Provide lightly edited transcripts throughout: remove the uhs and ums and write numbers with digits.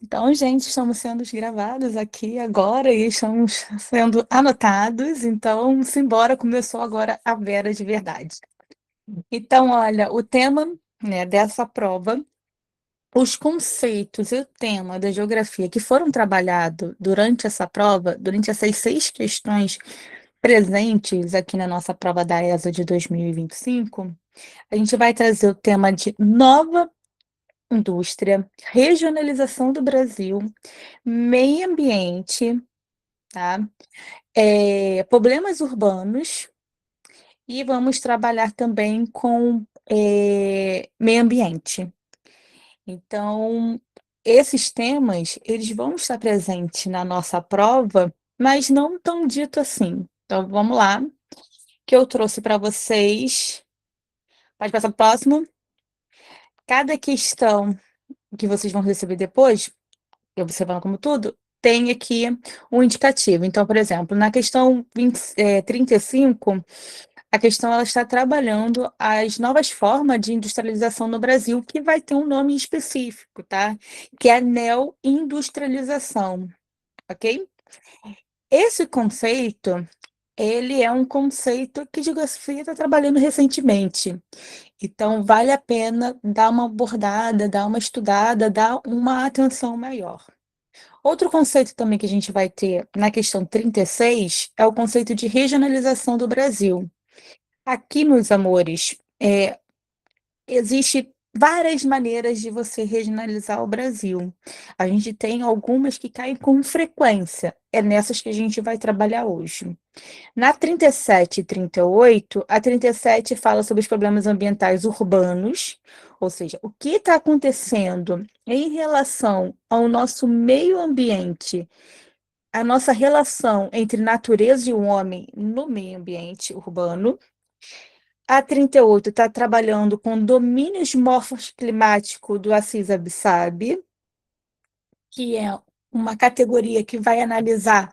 Então, gente, estamos sendo gravados aqui agora e estamos sendo anotados. Então, simbora, começou agora a Vera de verdade. Então, olha, o tema, né, dessa prova, os conceitos e o tema da geografia que foram trabalhados durante essa prova, durante essas 6 questões presentes aqui na nossa prova da ESA de 2025, a gente vai trazer o tema de nova indústria, regionalização do Brasil, meio ambiente, tá? Problemas urbanos e vamos trabalhar também com meio ambiente. Então, esses temas, eles vão estar presentes na nossa prova, mas não tão dito assim. Então, vamos lá, que eu trouxe para vocês. Pode passar para o próximo. Cada questão que vocês vão receber depois, observando como tudo, tem aqui um indicativo. Então, por exemplo, na questão 35, a questão ela está trabalhando as novas formas de industrialização no Brasil, que vai ter um nome específico, tá? Que é a neoindustrialização, ok? Esse conceito, ele é um conceito que a geografia está trabalhando recentemente. Então, vale a pena dar uma abordada, dar uma estudada, dar uma atenção maior. Outro conceito também que a gente vai ter na questão 36 é o conceito de regionalização do Brasil. Aqui, meus amores, existe várias maneiras de você regionalizar o Brasil. A gente tem algumas que caem com frequência. É nessas que a gente vai trabalhar hoje. Na 37 e 38, a 37 fala sobre os problemas ambientais urbanos, ou seja, o que está acontecendo em relação ao nosso meio ambiente, a nossa relação entre natureza e o homem no meio ambiente urbano. A 38 está trabalhando com domínios morfoclimáticos do Assis Absabe, que é uma categoria que vai analisar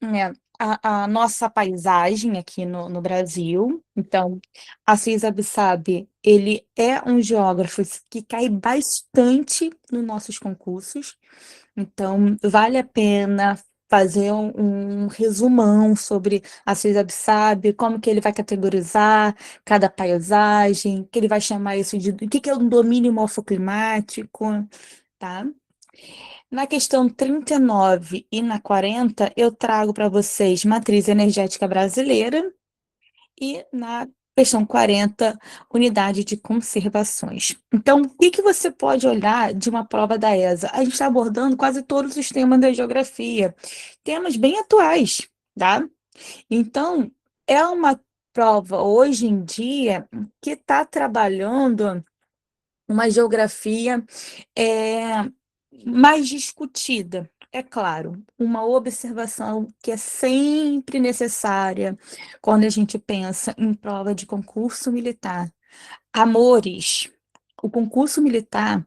né, a nossa paisagem aqui no Brasil. Então, Assis Absabe, ele é um geógrafo que cai bastante nos nossos concursos. Então, vale a pena fazer um resumão sobre Assis Absabe, como que ele vai categorizar cada paisagem, que ele vai chamar isso de o que que é um domínio morfoclimático, tá? Na questão 39 e na 40, eu trago para vocês matriz energética brasileira e na questão 40, unidade de conservações. Então, o que que você pode olhar de uma prova da ESA? A gente está abordando quase todos os temas da geografia, temas bem atuais, tá? Então, é uma prova hoje em dia que está trabalhando uma geografia é, mais discutida. É claro, uma observação que é sempre necessária quando a gente pensa em prova de concurso militar. Amores, o concurso militar,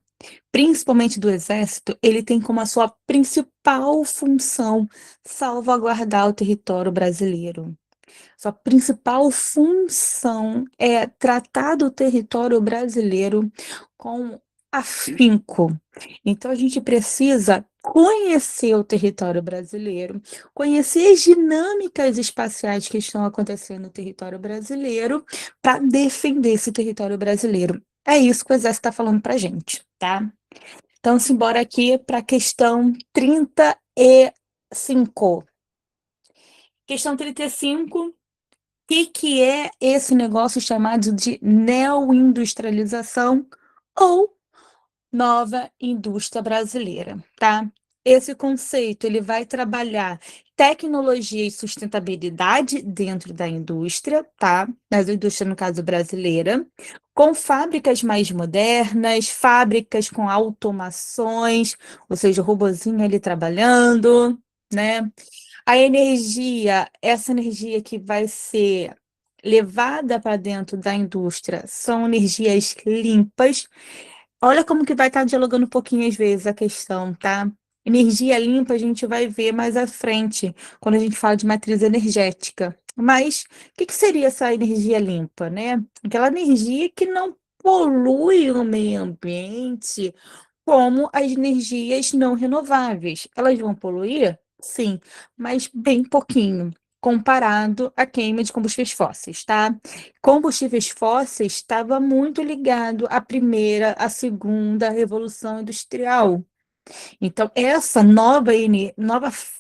principalmente do Exército, ele tem como a sua principal função salvaguardar o território brasileiro. Sua principal função é tratar do território brasileiro com afinco. Então, a gente precisa conhecer o território brasileiro, conhecer as dinâmicas espaciais que estão acontecendo no território brasileiro para defender esse território brasileiro. É isso que o Exército está falando para a gente, tá? Então, simbora aqui para a questão 35. Questão 35. Que é esse negócio chamado de neoindustrialização ou nova indústria brasileira, tá? Esse conceito ele vai trabalhar tecnologia e sustentabilidade dentro da indústria, tá? Nas indústrias, no caso brasileira, com fábricas mais modernas, fábricas com automações, ou seja, o robozinho ali trabalhando, né? A energia, essa energia que vai ser levada para dentro da indústria, são energias limpas. Olha como que vai estar dialogando um pouquinho às vezes a questão, tá? Energia limpa a gente vai ver mais à frente, quando a gente fala de matriz energética. Mas o que que seria essa energia limpa, né? Aquela energia que não polui o meio ambiente, como as energias não renováveis. Elas vão poluir? Sim, mas bem pouquinho, comparado à queima de combustíveis fósseis, tá? Combustíveis fósseis estava muito ligado à primeira, à segunda revolução industrial. Então, essa nova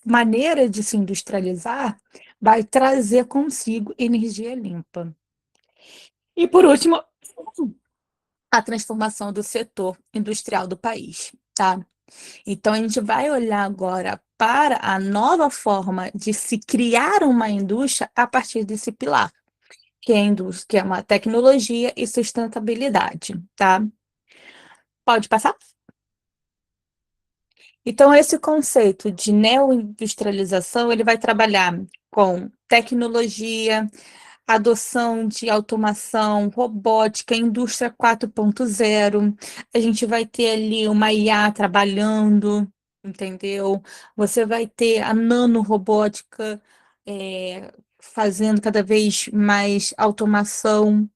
maneira de se industrializar vai trazer consigo energia limpa. E, por último, a transformação do setor industrial do país, tá? Então, a gente vai olhar agora para a nova forma de se criar uma indústria a partir desse pilar, que é a indústria, que é uma tecnologia e sustentabilidade, tá? Pode passar? Então, esse conceito de neoindustrialização, ele vai trabalhar com tecnologia, adoção de automação, robótica, indústria 4.0. A gente vai ter ali uma IA trabalhando, entendeu? Você vai ter a nanorobótica, fazendo cada vez mais automação,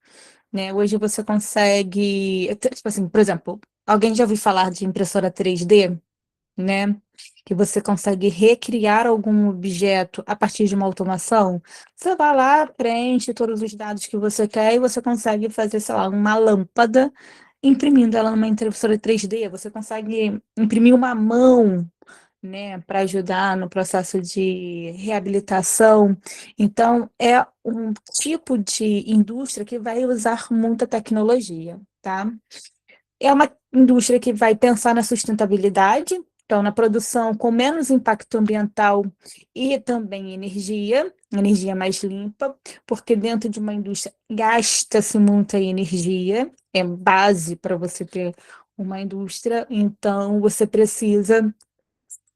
né? Hoje você consegue, tipo assim, por exemplo, alguém já ouviu falar de impressora 3D, né? Que você consegue recriar algum objeto a partir de uma automação. Você vai lá, preenche todos os dados que você quer e você consegue fazer, sei lá, uma lâmpada, imprimindo ela numa impressora 3D. Você consegue imprimir uma mão, né, para ajudar no processo de reabilitação. Então, é um tipo de indústria que vai usar muita tecnologia, tá? É uma indústria que vai pensar na sustentabilidade, então na produção com menos impacto ambiental e também energia mais limpa, porque dentro de uma indústria gasta-se muita energia, é base para você ter uma indústria, então você precisa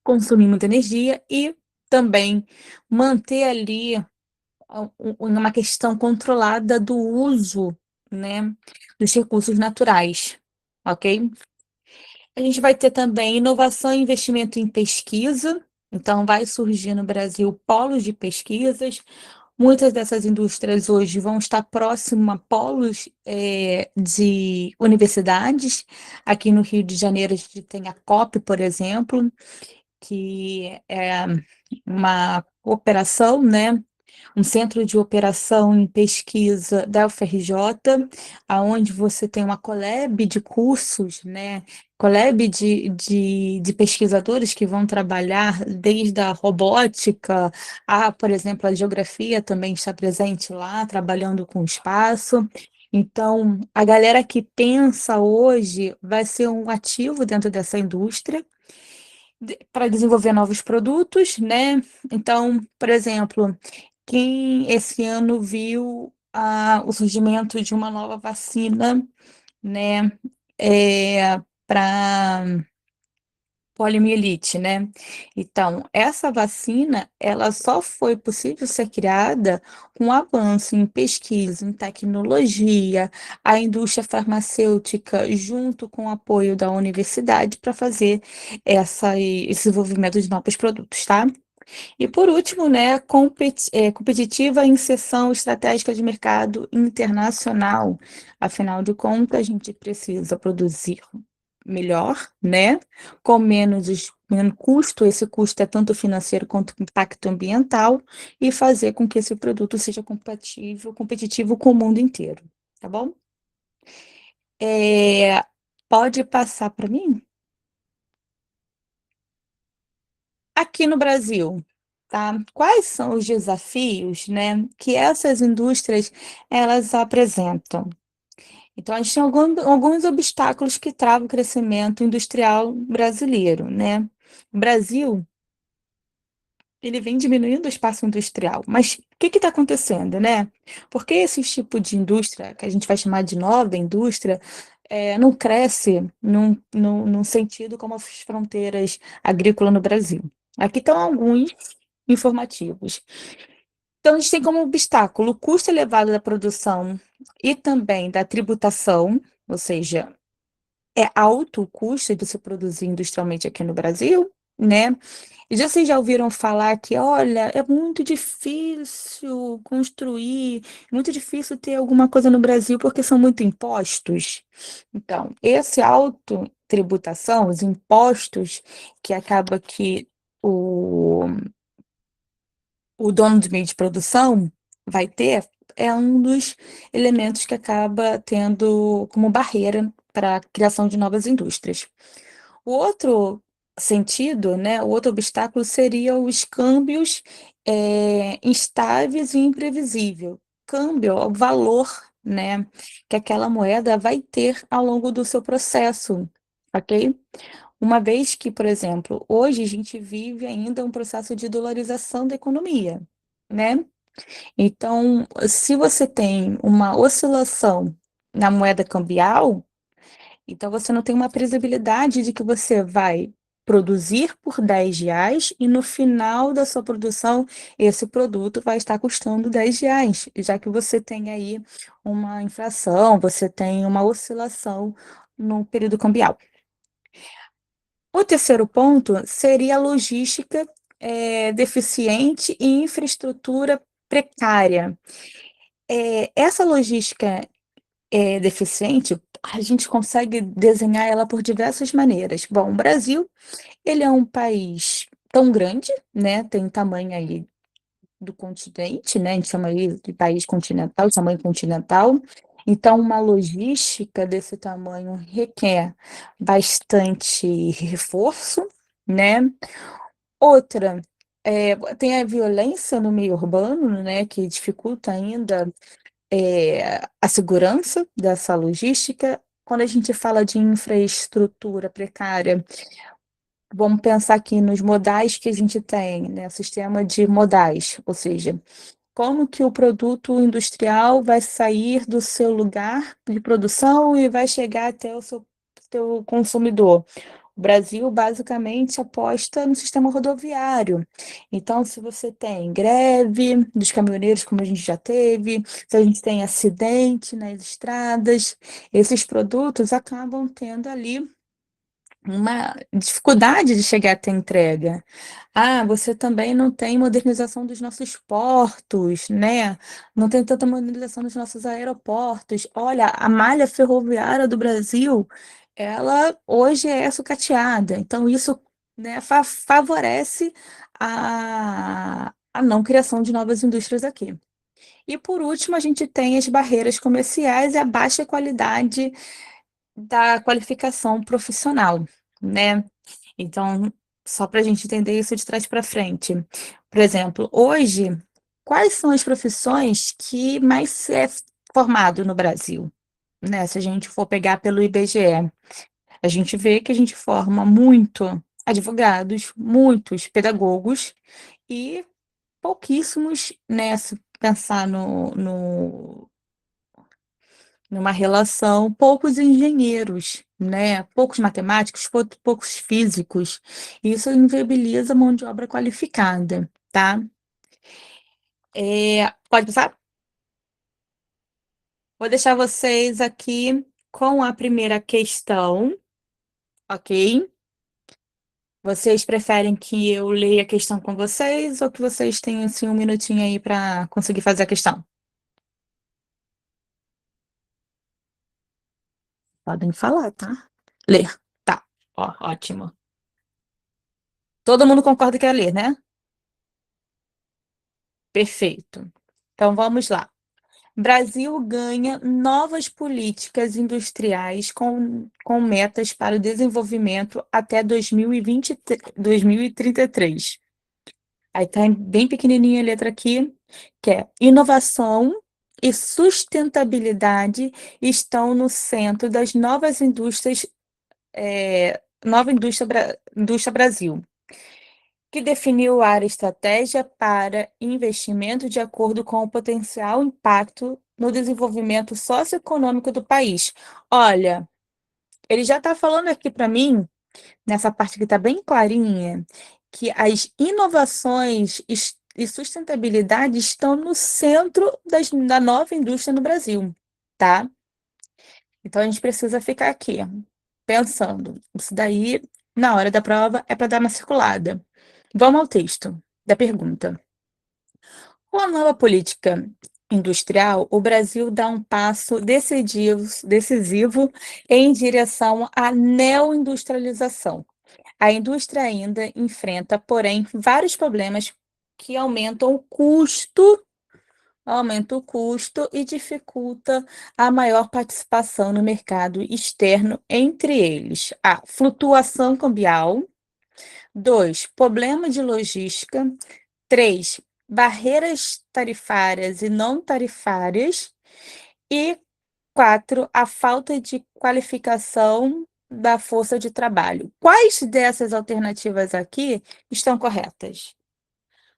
consumir muita energia e também manter ali uma questão controlada do uso, né, dos recursos naturais, ok? A gente vai ter também inovação e investimento em pesquisa, então vai surgir no Brasil polos de pesquisas. Muitas dessas indústrias hoje vão estar próximas a polos de universidades. Aqui no Rio de Janeiro, a gente tem a COP, por exemplo, que é uma operação, né, um centro de operação em pesquisa da UFRJ, aonde você tem uma colebe de cursos, né, colebe de pesquisadores que vão trabalhar desde a robótica, por exemplo, a geografia também está presente lá, trabalhando com espaço. Então, a galera que pensa hoje vai ser um ativo dentro dessa indústria para desenvolver novos produtos, né? Então, por exemplo, quem esse ano viu o surgimento de uma nova vacina, né? Para poliomielite, né? Então, essa vacina, ela só foi possível ser criada com avanço em pesquisa, em tecnologia, a indústria farmacêutica, junto com o apoio da universidade, para fazer esse desenvolvimento de novos produtos, tá? E por último, né, competitiva inserção estratégica de mercado internacional. Afinal de contas, a gente precisa produzir melhor, né, com menos custo, esse custo é tanto financeiro quanto impacto ambiental, e fazer com que esse produto seja competitivo com o mundo inteiro, tá bom? É, pode passar para mim? Aqui no Brasil, tá? Quais são os desafios, né, que essas indústrias elas apresentam? Então, a gente tem alguns obstáculos que travam o crescimento industrial brasileiro, né? O Brasil, ele vem diminuindo o espaço industrial, mas o que está acontecendo, né? Porque esse tipo de indústria, que a gente vai chamar de nova indústria, não cresce num sentido como as fronteiras agrícolas no Brasil. Aqui estão alguns informativos. Então, a gente tem como obstáculo o custo elevado da produção e também da tributação, ou seja, é alto o custo de se produzir industrialmente aqui no Brasil, né? E vocês já ouviram falar que, olha, é muito difícil construir, muito difícil ter alguma coisa no Brasil porque são muito impostos. Então, esse alto tributação, os impostos, que acaba que o o dono de meio de produção vai ter, é um dos elementos que acaba tendo como barreira para a criação de novas indústrias. O outro sentido, né, o outro obstáculo seria os câmbios, instáveis e imprevisível. Câmbio é o valor, né, que aquela moeda vai ter ao longo do seu processo, ok? Uma vez que, por exemplo, hoje a gente vive ainda um processo de dolarização da economia, né? Então, se você tem uma oscilação na moeda cambial, então você não tem uma previsibilidade de que você vai produzir por R$ 10 e no final da sua produção esse produto vai estar custando R$ 10, já que você tem aí uma inflação, você tem uma oscilação no período cambial. O terceiro ponto seria a logística, deficiente e infraestrutura precária. Essa logística, deficiente, a gente consegue desenhar ela por diversas maneiras. Bom, o Brasil, ele é um país tão grande, né, tem tamanho aí do continente, né, a gente chama aí de país continental, tamanho continental, então uma logística desse tamanho requer bastante reforço, né. Outra, tem a violência no meio urbano, né, que dificulta ainda, a segurança dessa logística. Quando a gente fala de infraestrutura precária, vamos pensar aqui nos modais que a gente tem, né, sistema de modais, ou seja, como que o produto industrial vai sair do seu lugar de produção e vai chegar até o seu consumidor. O Brasil basicamente aposta no sistema rodoviário. Então, se você tem greve dos caminhoneiros, como a gente já teve, se a gente tem acidente nas estradas, esses produtos acabam tendo ali uma dificuldade de chegar até a entrega. Ah, você também não tem modernização dos nossos portos, né, não tem tanta modernização dos nossos aeroportos. Olha, a malha ferroviária do Brasil, ela hoje é sucateada, então isso, né, favorece a não criação de novas indústrias aqui. E por último, a gente tem as barreiras comerciais e a baixa qualidade da qualificação profissional, né. Então, só para a gente entender isso de trás para frente. Por exemplo, hoje, quais são as profissões que mais se é formado no Brasil, né, se a gente for pegar pelo IBGE. A gente vê que a gente forma muito advogados, muitos pedagogos e pouquíssimos, né, se pensar numa relação, poucos engenheiros, né, poucos matemáticos, poucos físicos. Isso inviabiliza a mão de obra qualificada, tá. Pode passar? Vou deixar vocês aqui com a primeira questão, ok. Vocês preferem que eu leia a questão com vocês ou que vocês tenham, assim, um minutinho aí para conseguir fazer a questão? Podem falar, tá. Ler. Tá. Ó, ótimo. Todo mundo concorda que é ler, né? Perfeito. Então vamos lá. Brasil ganha novas políticas industriais com metas para o desenvolvimento até 2033. Aí tá bem pequenininha a letra aqui, que é: inovação e sustentabilidade estão no centro das novas indústrias, nova indústria Brasil, que definiu a área estratégia para investimento de acordo com o potencial impacto no desenvolvimento socioeconômico do país. Olha, ele já está falando aqui para mim, nessa parte que está bem clarinha, que as inovações e sustentabilidade estão no centro da nova indústria no Brasil, tá? Então a gente precisa ficar aqui, pensando. Isso daí, na hora da prova, é para dar uma circulada. Vamos ao texto da pergunta. Com a nova política industrial, o Brasil dá um passo decisivo em direção à neoindustrialização. A indústria ainda enfrenta, porém, vários problemas que aumenta o custo e dificulta a maior participação no mercado externo, entre eles a flutuação cambial, 2, problema de logística, 3, barreiras tarifárias e não tarifárias e 4, a falta de qualificação da força de trabalho. Quais dessas alternativas aqui estão corretas?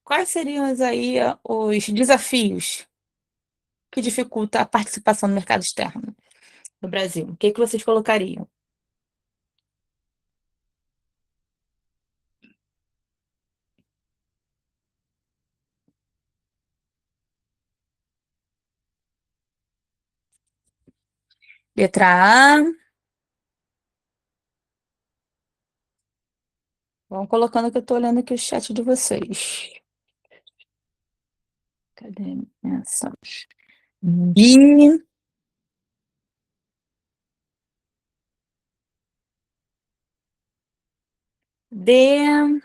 Quais seriam aí os desafios que dificulta a participação no mercado externo no Brasil? O que que vocês colocariam? Letra A, vão colocando que eu estou olhando aqui o chat de vocês. Cadê essa? B, D,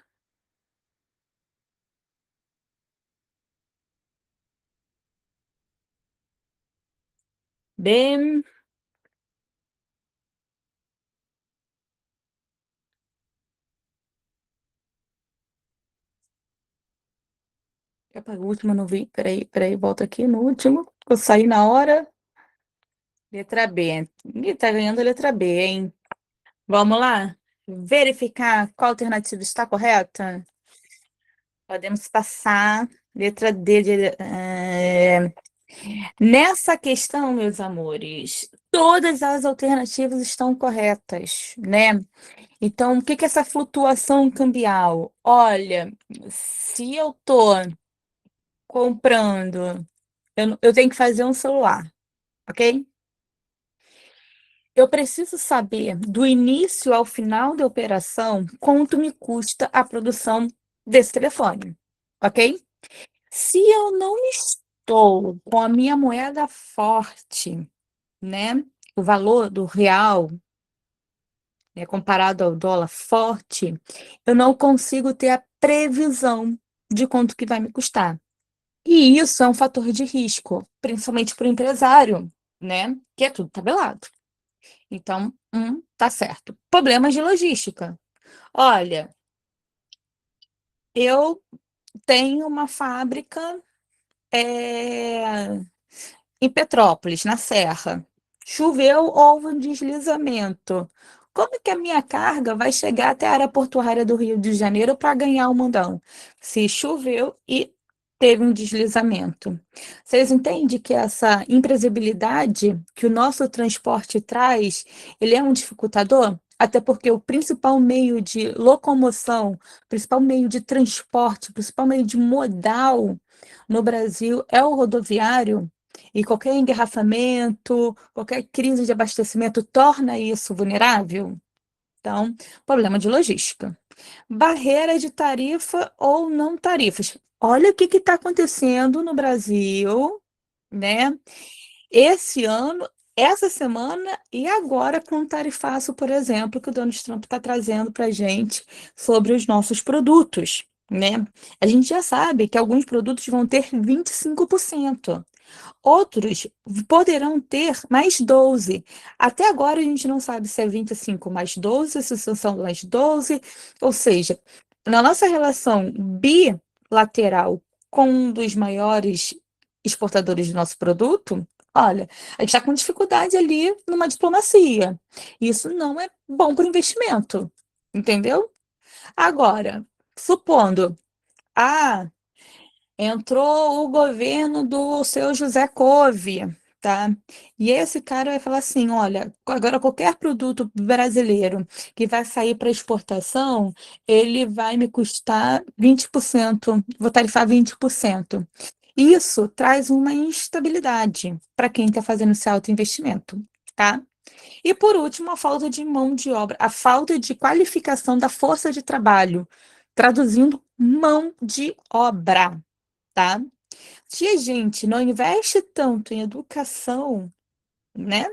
B, epa, o último eu não vi, peraí, volta aqui no último, eu saí na hora. Letra B. Ih, tá ganhando a letra B, hein? Vamos lá? Verificar qual alternativa está correta? Podemos passar. Letra D nessa questão, meus amores, todas as alternativas estão corretas, né? Então, o que que é essa flutuação cambial? Olha, se eu tô comprando, eu tenho que fazer um celular, ok? Eu preciso saber, do início ao final da operação, quanto me custa a produção desse telefone, ok? Se eu não estou com a minha moeda forte, né, o valor do real, né, comparado ao dólar forte, eu não consigo ter a previsão de quanto que vai me custar. E isso é um fator de risco, principalmente para o empresário, né, que é tudo tabelado. Então, tá certo. Problemas de logística. Olha, eu tenho uma fábrica em Petrópolis, na Serra. Choveu, houve um deslizamento. Como que a minha carga vai chegar até a área portuária do Rio de Janeiro para ganhar o mundão? Se choveu e teve um deslizamento. Vocês entendem que essa imprevisibilidade que o nosso transporte traz, ele é um dificultador? Até porque o principal meio de locomoção, o principal meio de transporte, o principal meio de modal no Brasil é o rodoviário, e qualquer engarrafamento, qualquer crise de abastecimento torna isso vulnerável. Então, problema de logística. Barreira de tarifa ou não tarifas. Olha o que está acontecendo no Brasil, né? Esse ano, essa semana e agora com o tarifaço, por exemplo, que o Donald Trump está trazendo para a gente sobre os nossos produtos, né? A gente já sabe que alguns produtos vão ter 25%. Outros poderão ter mais 12. Até agora a gente não sabe se é 25 mais 12, se são mais 12. Ou seja, na nossa relação bilateral com um dos maiores exportadores do nosso produto, olha, a gente está com dificuldade ali numa diplomacia. Isso não é bom para o investimento, entendeu? Agora, supondo, ah, entrou o governo do seu José Couve, tá? E esse cara vai falar assim: olha, agora qualquer produto brasileiro que vai sair para exportação, ele vai me custar 20%, vou tarifar 20%. Isso traz uma instabilidade para quem está fazendo esse alto investimento, tá? E por último, a falta de mão de obra, a falta de qualificação da força de trabalho, traduzindo mão de obra, tá? Se a gente não investe tanto em educação, né?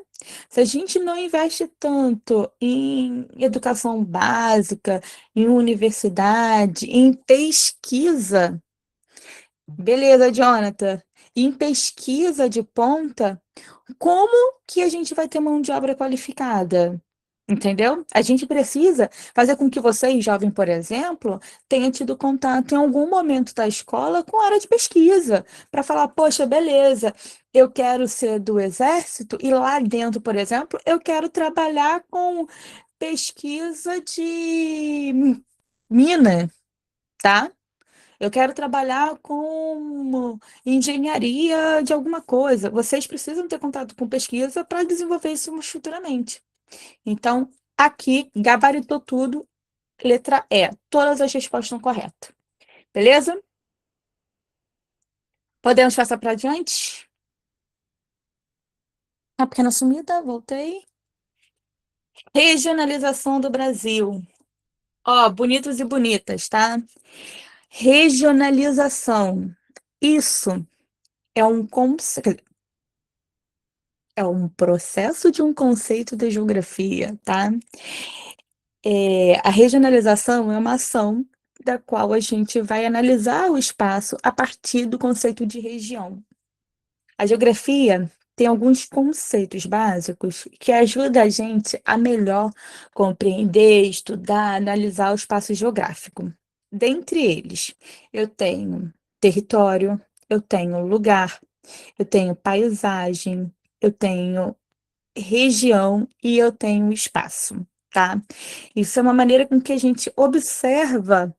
Se a gente não investe tanto em educação básica, em universidade, em pesquisa, beleza, Jonathan, em pesquisa de ponta, como que a gente vai ter mão de obra qualificada? Entendeu? A gente precisa fazer com que vocês, jovem, por exemplo, tenham tido contato em algum momento da escola com a área de pesquisa, para falar, poxa, beleza, eu quero ser do exército e lá dentro, por exemplo, eu quero trabalhar com pesquisa de mina, tá? Eu quero trabalhar com engenharia de alguma coisa. Vocês precisam ter contato com pesquisa para desenvolver isso futuramente. Então, aqui, gabaritou tudo, letra E. Todas as respostas estão corretas. Beleza? Podemos passar para adiante? Uma pequena sumida, voltei. Regionalização do Brasil. Ó, bonitos e bonitas, tá? Regionalização. Isso é um conceito, é um processo de um conceito de geografia, tá? A regionalização é uma ação da qual a gente vai analisar o espaço a partir do conceito de região. A geografia tem alguns conceitos básicos que ajudam a gente a melhor compreender, estudar, analisar o espaço geográfico. Dentre eles, eu tenho território, eu tenho lugar, eu tenho paisagem, eu tenho região e eu tenho espaço, tá? Isso é uma maneira com que a gente observa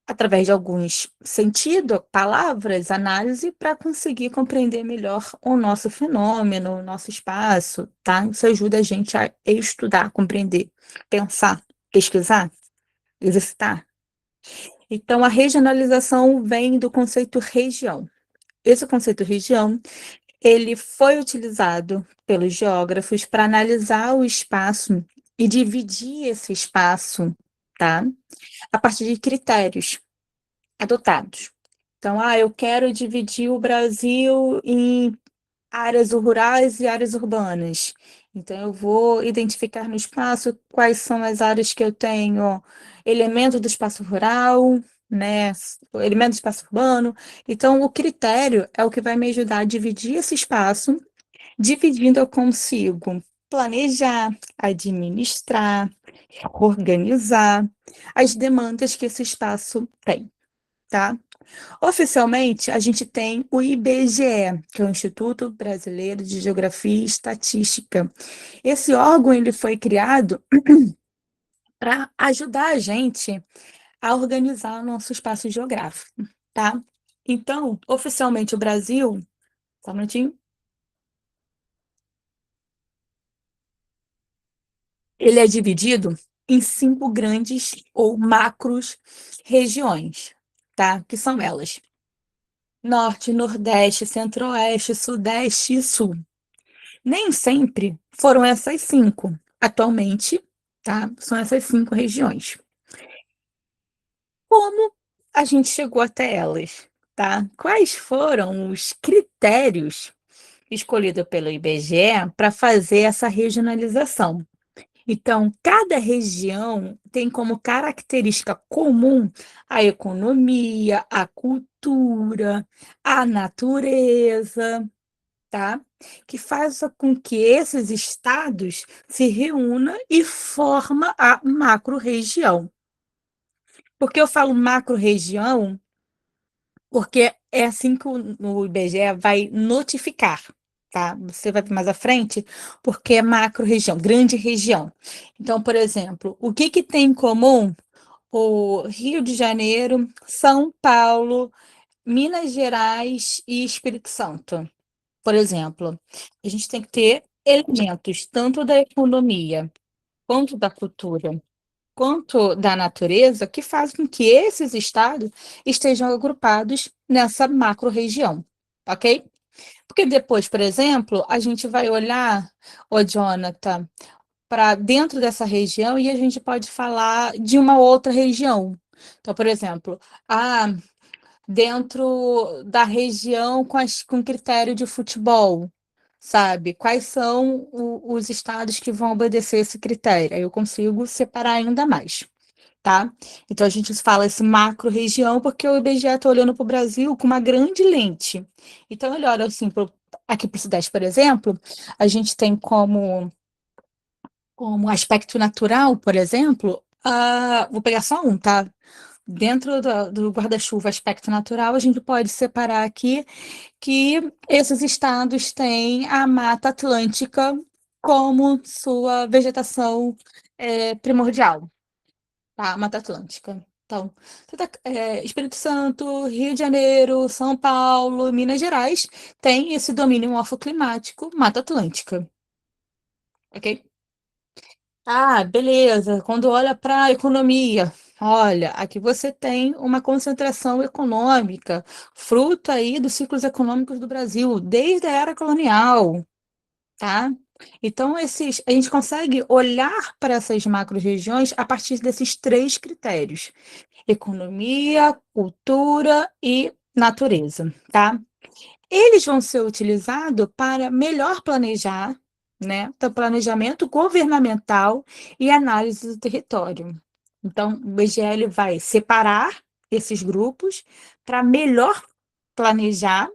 através de alguns sentidos, palavras, análise, para conseguir compreender melhor o nosso fenômeno, o nosso espaço, tá? Isso ajuda a gente a estudar, compreender, pensar, pesquisar, exercitar. Então, a regionalização vem do conceito região. Esse conceito região, ele foi utilizado pelos geógrafos para analisar o espaço e dividir esse espaço, tá? A partir de critérios adotados. Então, eu quero dividir o Brasil em áreas rurais e áreas urbanas. Então, eu vou identificar no espaço quais são as áreas que eu tenho elementos do espaço rural, né, elementos do espaço urbano. Então, o critério é o que vai me ajudar a dividir esse espaço. Dividindo, eu consigo planejar, administrar, organizar as demandas que esse espaço tem, tá? Oficialmente, a gente tem o IBGE, que é o Instituto Brasileiro de Geografia e Estatística. Esse órgão ele foi criado para ajudar a gente a organizar o nosso espaço geográfico, tá? Então, oficialmente, o Brasil, só um minutinho, ele é dividido em 5 grandes ou macros regiões, tá? Que são elas: Norte, Nordeste, Centro-Oeste, Sudeste e Sul. Nem sempre foram essas 5. Atualmente, tá? São essas 5 regiões. Como a gente chegou até elas, tá? Quais foram os critérios escolhidos pelo IBGE para fazer essa regionalização? Então, cada região tem como característica comum a economia, a cultura, a natureza, tá? Que faz com que esses estados se reúnam e forma a macro-região. Por que eu falo macro-região? Porque é assim que o IBGE vai notificar, tá? Você vai ver mais à frente, porque é macro-região, grande região. Então, por exemplo, o que que tem em comum o Rio de Janeiro, São Paulo, Minas Gerais e Espírito Santo? Por exemplo, a gente tem que ter elementos tanto da economia, quanto da cultura, quanto da natureza, que fazem com que esses estados estejam agrupados nessa macro-região, ok? Porque depois, por exemplo, a gente vai olhar, ô Jonathan, para dentro dessa região e a gente pode falar de uma outra região. Então, por exemplo, dentro da região com critério de futebol, sabe? Quais são os estados que vão obedecer esse critério? Aí eu consigo separar ainda mais, tá? Então a gente fala esse macro-região porque o IBGE está olhando para o Brasil com uma grande lente. Então ele olha assim, aqui para o Sudeste, por exemplo, a gente tem como aspecto natural, por exemplo, vou pegar só um, tá? Dentro do guarda-chuva aspecto natural, a gente pode separar aqui que esses estados têm a Mata Atlântica como sua vegetação primordial, tá? Mata Atlântica. Então, Espírito Santo, Rio de Janeiro, São Paulo, Minas Gerais tem esse domínio morfoclimático Mata Atlântica, ok? Ah, beleza. Quando olha para a economia, olha, aqui você tem uma concentração econômica, fruto aí dos ciclos econômicos do Brasil, desde a era colonial, tá? Então, a gente consegue olhar para essas macro-regiões a partir desses três critérios: economia, cultura e natureza, tá? Eles vão ser utilizados para melhor planejar, né? Então, planejamento governamental e análise do território. Então, o BGL vai separar esses grupos para melhor planejar,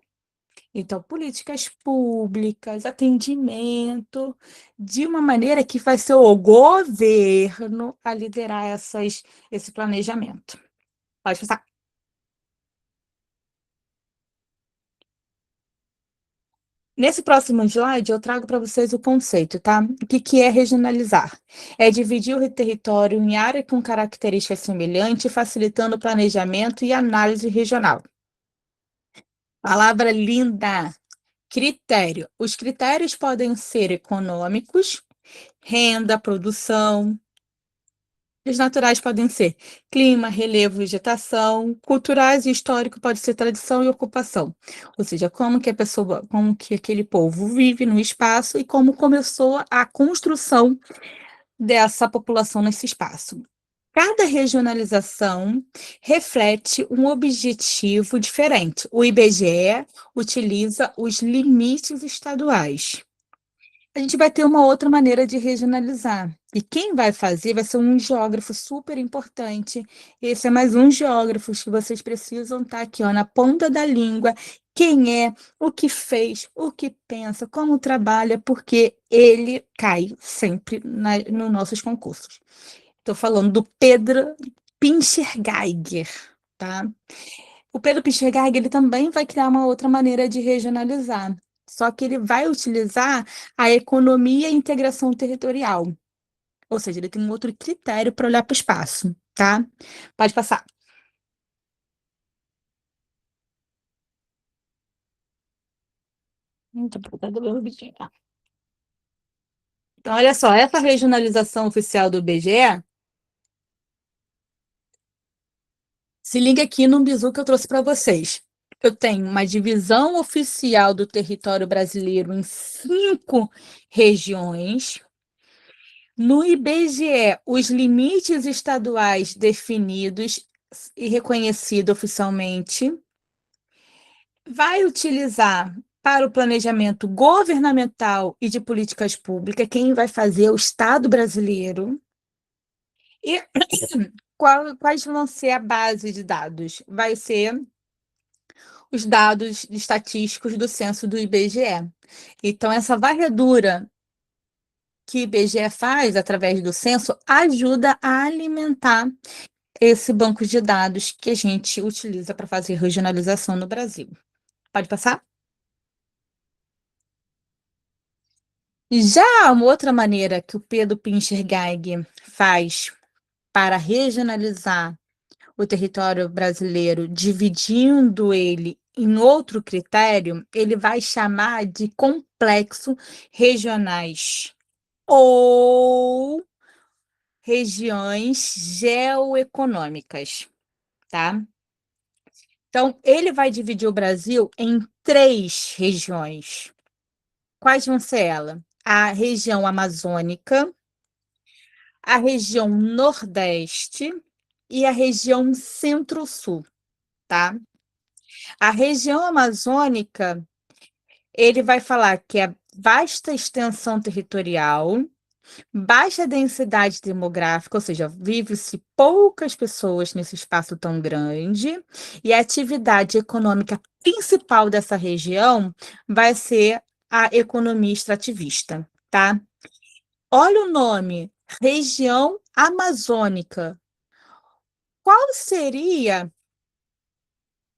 então, políticas públicas, atendimento, de uma maneira que vai ser o governo a liderar esse planejamento. Pode passar. Nesse próximo slide, eu trago para vocês o conceito, tá? O que é regionalizar? É dividir o território em área com características semelhantes, facilitando o planejamento e análise regional. Palavra linda! Critério. Os critérios podem ser econômicos, renda, produção. Os naturais podem ser clima, relevo, vegetação. Culturais e histórico pode ser tradição e ocupação. Ou seja, como que a pessoa, como que aquele povo vive no espaço e como começou a construção dessa população nesse espaço. Cada regionalização reflete um objetivo diferente. O IBGE utiliza os limites estaduais. A gente vai ter uma outra maneira de regionalizar. E quem vai fazer vai ser um geógrafo super importante. Esse é mais um geógrafo que vocês precisam estar aqui, ó, na ponta da língua. Quem é, o que fez, o que pensa, como trabalha, porque ele cai sempre nos nossos concursos. Estou falando do Pedro Pincher-Geiger, tá? O Pedro Pichegag, ele também vai criar uma outra maneira de regionalizar, só que ele vai utilizar a economia e integração territorial, ou seja, ele tem um outro critério para olhar para o espaço, tá? Pode passar. Então, olha só, essa regionalização oficial do IBGE, se liga aqui no bizu que eu trouxe para vocês. Eu tenho uma divisão oficial do território brasileiro em 5 regiões. No IBGE, os limites estaduais definidos e reconhecidos oficialmente, vai utilizar para o planejamento governamental e de políticas públicas, quem vai fazer é o Estado brasileiro. E quais vão ser a base de dados? Vai ser os dados estatísticos do censo do IBGE. Então, essa varredura que o IBGE faz através do censo ajuda a alimentar esse banco de dados que a gente utiliza para fazer regionalização no Brasil. Pode passar? Já uma outra maneira que o Pedro Pincher-Geiger faz para regionalizar o território brasileiro, dividindo ele em outro critério, ele vai chamar de complexo regionais ou regiões geoeconômicas, tá? Então, ele vai dividir o Brasil em 3 regiões. Quais vão ser elas? A região amazônica, a região nordeste e a região centro-sul, tá? A região amazônica, ele vai falar que é vasta extensão territorial, baixa densidade demográfica, ou seja, vive-se poucas pessoas nesse espaço tão grande, e a atividade econômica principal dessa região vai ser a economia extrativista, tá? Olha o nome, região amazônica. Qual seria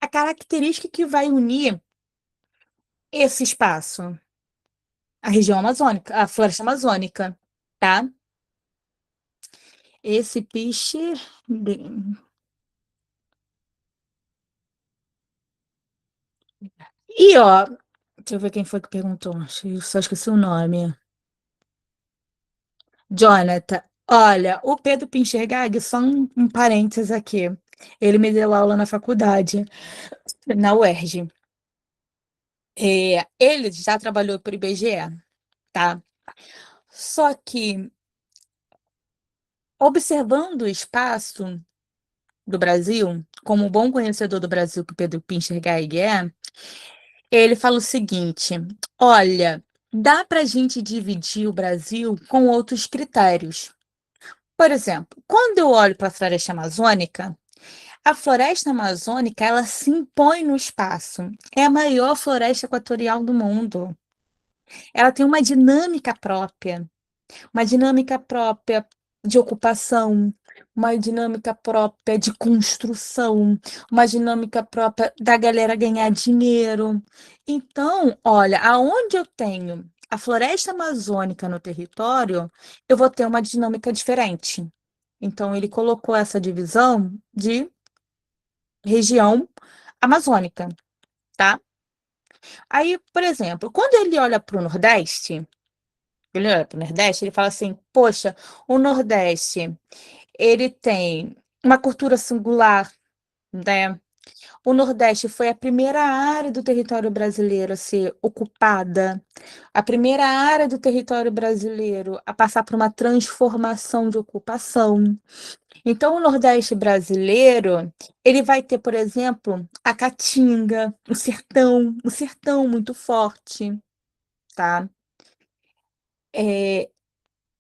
a característica que vai unir esse espaço? A região amazônica, a floresta amazônica, tá? Esse piche. E ó, deixa eu ver quem foi que perguntou. Só esqueci o nome. Jonathan. Olha, o Pedro Pinchergag, só um parênteses aqui. Ele me deu aula na faculdade, na UERJ. Ele já trabalhou para o IBGE, tá? Só que, observando o espaço do Brasil, como um bom conhecedor do Brasil que o Pedro Pinchergag é, ele fala o seguinte: olha, dá para a gente dividir o Brasil com outros critérios. Por exemplo, quando eu olho para a floresta amazônica, ela se impõe no espaço. É a maior floresta equatorial do mundo. Ela tem uma dinâmica própria de ocupação, uma dinâmica própria de construção, uma dinâmica própria da galera ganhar dinheiro. Então, olha, aonde eu tenho a floresta amazônica no território, eu vou ter uma dinâmica diferente. Então, ele colocou essa divisão de região amazônica, tá? Aí, por exemplo, quando ele olha para o Nordeste, ele fala assim: poxa, o Nordeste ele tem uma cultura singular, né? O Nordeste foi a primeira área do território brasileiro a ser ocupada, a primeira área do território brasileiro a passar por uma transformação de ocupação. Então, o Nordeste brasileiro, ele vai ter, por exemplo, a Caatinga, o sertão muito forte, tá? É,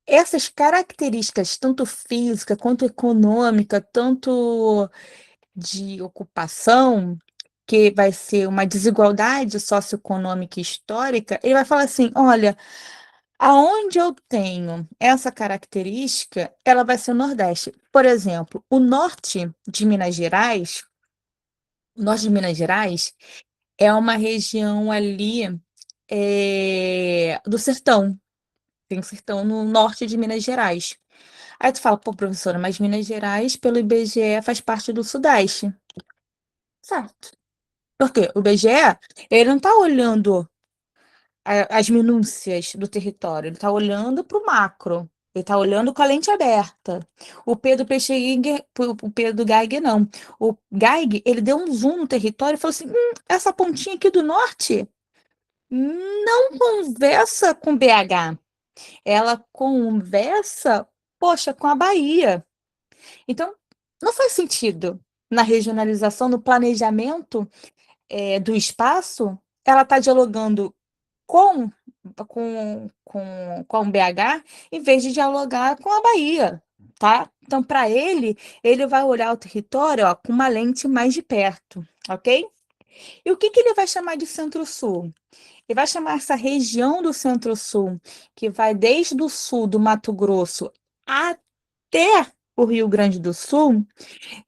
essas características, tanto física quanto econômica, tanto de ocupação, que vai ser uma desigualdade socioeconômica e histórica, ele vai falar assim: olha, aonde eu tenho essa característica, ela vai ser o Nordeste. Por exemplo, o norte de Minas Gerais é uma região ali do sertão. Tem um sertão no norte de Minas Gerais. Aí tu fala, pô, professora, mas Minas Gerais, pelo IBGE, faz parte do Sudeste. Certo. Por quê? O IBGE, ele não está olhando as minúcias do território, ele está olhando para o macro. Ele está olhando com a lente aberta. O Pedro Geig não. O Geig, ele deu um zoom no território e falou assim: essa pontinha aqui do norte não conversa com BH. Ela conversa, poxa, com a Bahia. Então, não faz sentido na regionalização, no planejamento do espaço, ela está dialogando com, com BH, em vez de dialogar com a Bahia, tá? Então, para ele vai olhar o território, ó, com uma lente mais de perto, ok? E o que que ele vai chamar de Centro-Sul? Ele vai chamar essa região do Centro-Sul, que vai desde o sul do Mato Grosso até o Rio Grande do Sul,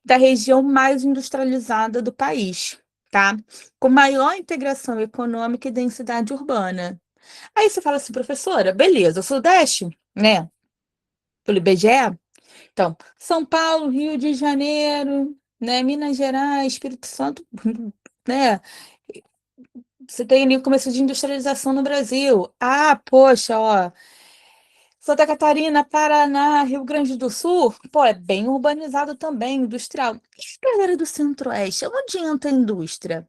da região mais industrializada do país, tá? Com maior integração econômica e densidade urbana. Aí você fala assim, professora, beleza, o Sudeste, né? Pelo IBGE, então, São Paulo, Rio de Janeiro, né? Minas Gerais, Espírito Santo, né? Você tem ali o começo de industrialização no Brasil. Ah, poxa, ó, Santa Catarina, Paraná, Rio Grande do Sul, pô, é bem urbanizado também, industrial. E a galera do Centro-Oeste, onde entra a indústria?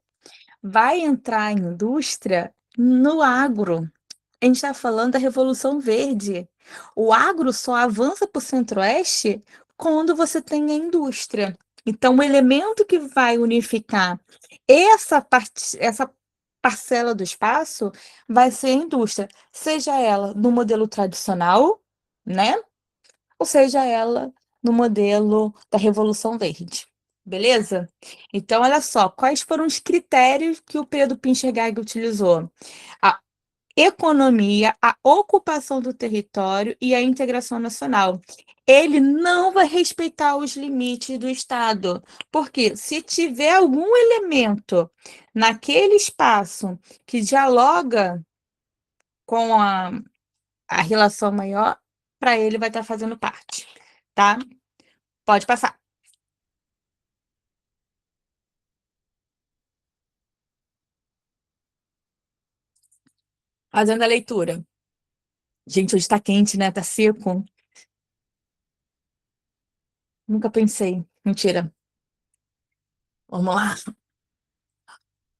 Vai entrar a indústria no agro. A gente está falando da Revolução Verde. O agro só avança para o Centro-Oeste quando você tem a indústria. Então, o elemento que vai unificar essa parcela do espaço vai ser a indústria, seja ela no modelo tradicional, né, ou seja ela no modelo da Revolução Verde, beleza? Então, olha só, quais foram os critérios que o Pedro Pincher-Gag utilizou? A economia, a ocupação do território e a integração nacional. Ele não vai respeitar os limites do Estado, porque se tiver algum elemento naquele espaço que dialoga com a relação maior, para ele vai estar fazendo parte, tá? Pode passar. Fazendo a leitura. Gente, hoje está quente, né? Tá seco. Nunca pensei. Mentira. Vamos lá.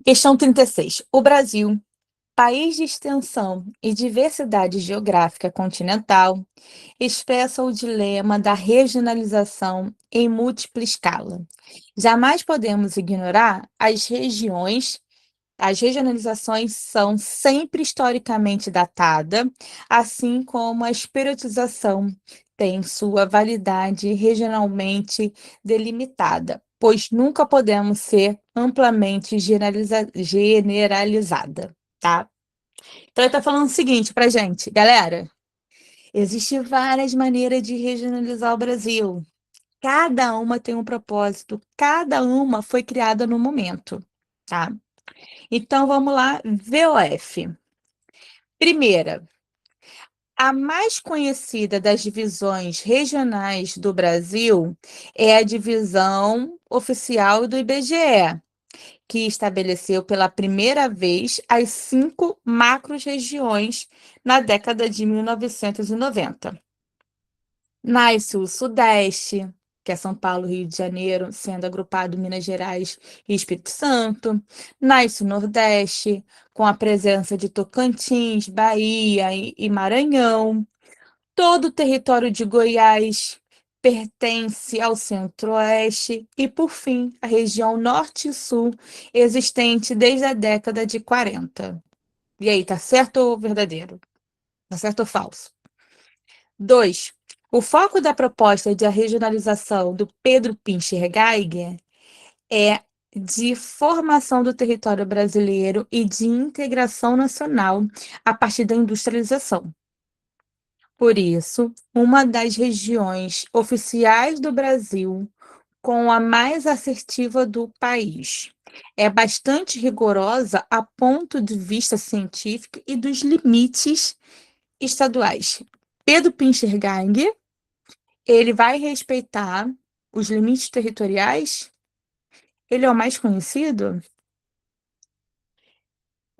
Questão 36. O Brasil, país de extensão e diversidade geográfica continental, expressa o dilema da regionalização em múltipla escala. Jamais podemos ignorar as regionalizações são sempre historicamente datada, assim como a espiritualização tem sua validade regionalmente delimitada, pois nunca podemos ser amplamente generalizada, tá? Então, ele está falando o seguinte para gente, galera: existem várias maneiras de regionalizar o Brasil. Cada uma tem um propósito, cada uma foi criada no momento, tá? Então vamos lá, VOF. Primeira, a mais conhecida das divisões regionais do Brasil é a divisão oficial do IBGE, que estabeleceu pela primeira vez as 5 macro-regiões na década de 1990. Nasce o Sudeste, que é São Paulo, Rio de Janeiro, sendo agrupado Minas Gerais e Espírito Santo. Nasce o Nordeste, com a presença de Tocantins, Bahia e Maranhão. Todo o território de Goiás pertence ao Centro-Oeste e, por fim, a região Norte e Sul, existente desde a década de 40. E aí, tá certo ou verdadeiro? Tá certo ou falso? 2. O foco da proposta de regionalização do Pedro Pincher Geiger é de formação do território brasileiro e de integração nacional a partir da industrialização. Por isso, uma das regiões oficiais do Brasil com a mais assertiva do país. É bastante rigorosa a ponto de vista científico e dos limites estaduais. Pedro Pincher Geiger, ele vai respeitar os limites territoriais? Ele é o mais conhecido?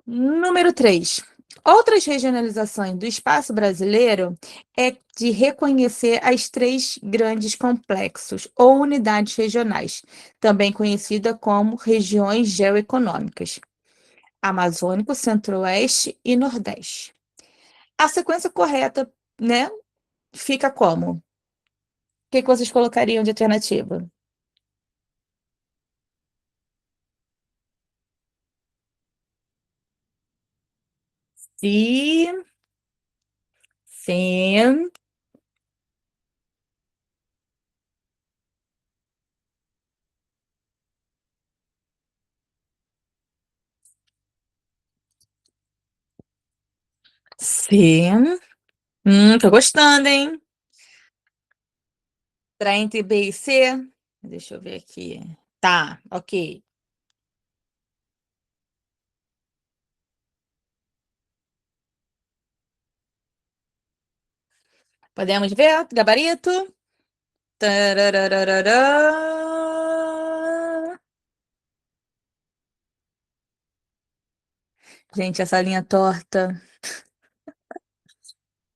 Número 3. Outras regionalizações do espaço brasileiro é de reconhecer as 3 grandes complexos ou unidades regionais, também conhecida como regiões geoeconômicas: Amazônico, Centro-Oeste e Nordeste. A sequência correta, né, fica como? O que que vocês colocariam de alternativa? Sim, sim, sim. Tô gostando, hein? Tá entre B e C? Deixa eu ver aqui. Tá, ok. Podemos ver? Gabarito? Tarararararã. Gente, essa linha torta.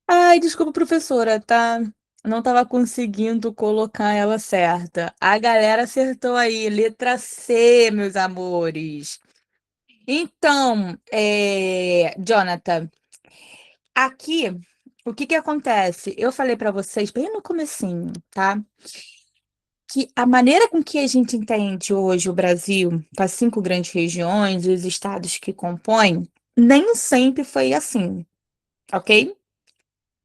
Ai, desculpa, professora, tá? Não estava conseguindo colocar ela certa. A galera acertou aí, letra C, meus amores. Então, Jonathan, aqui, o que que acontece? Eu falei para vocês bem no comecinho, tá? que a maneira com que a gente entende hoje o Brasil, com as 5 grandes regiões e os estados que compõem, nem sempre foi assim, ok?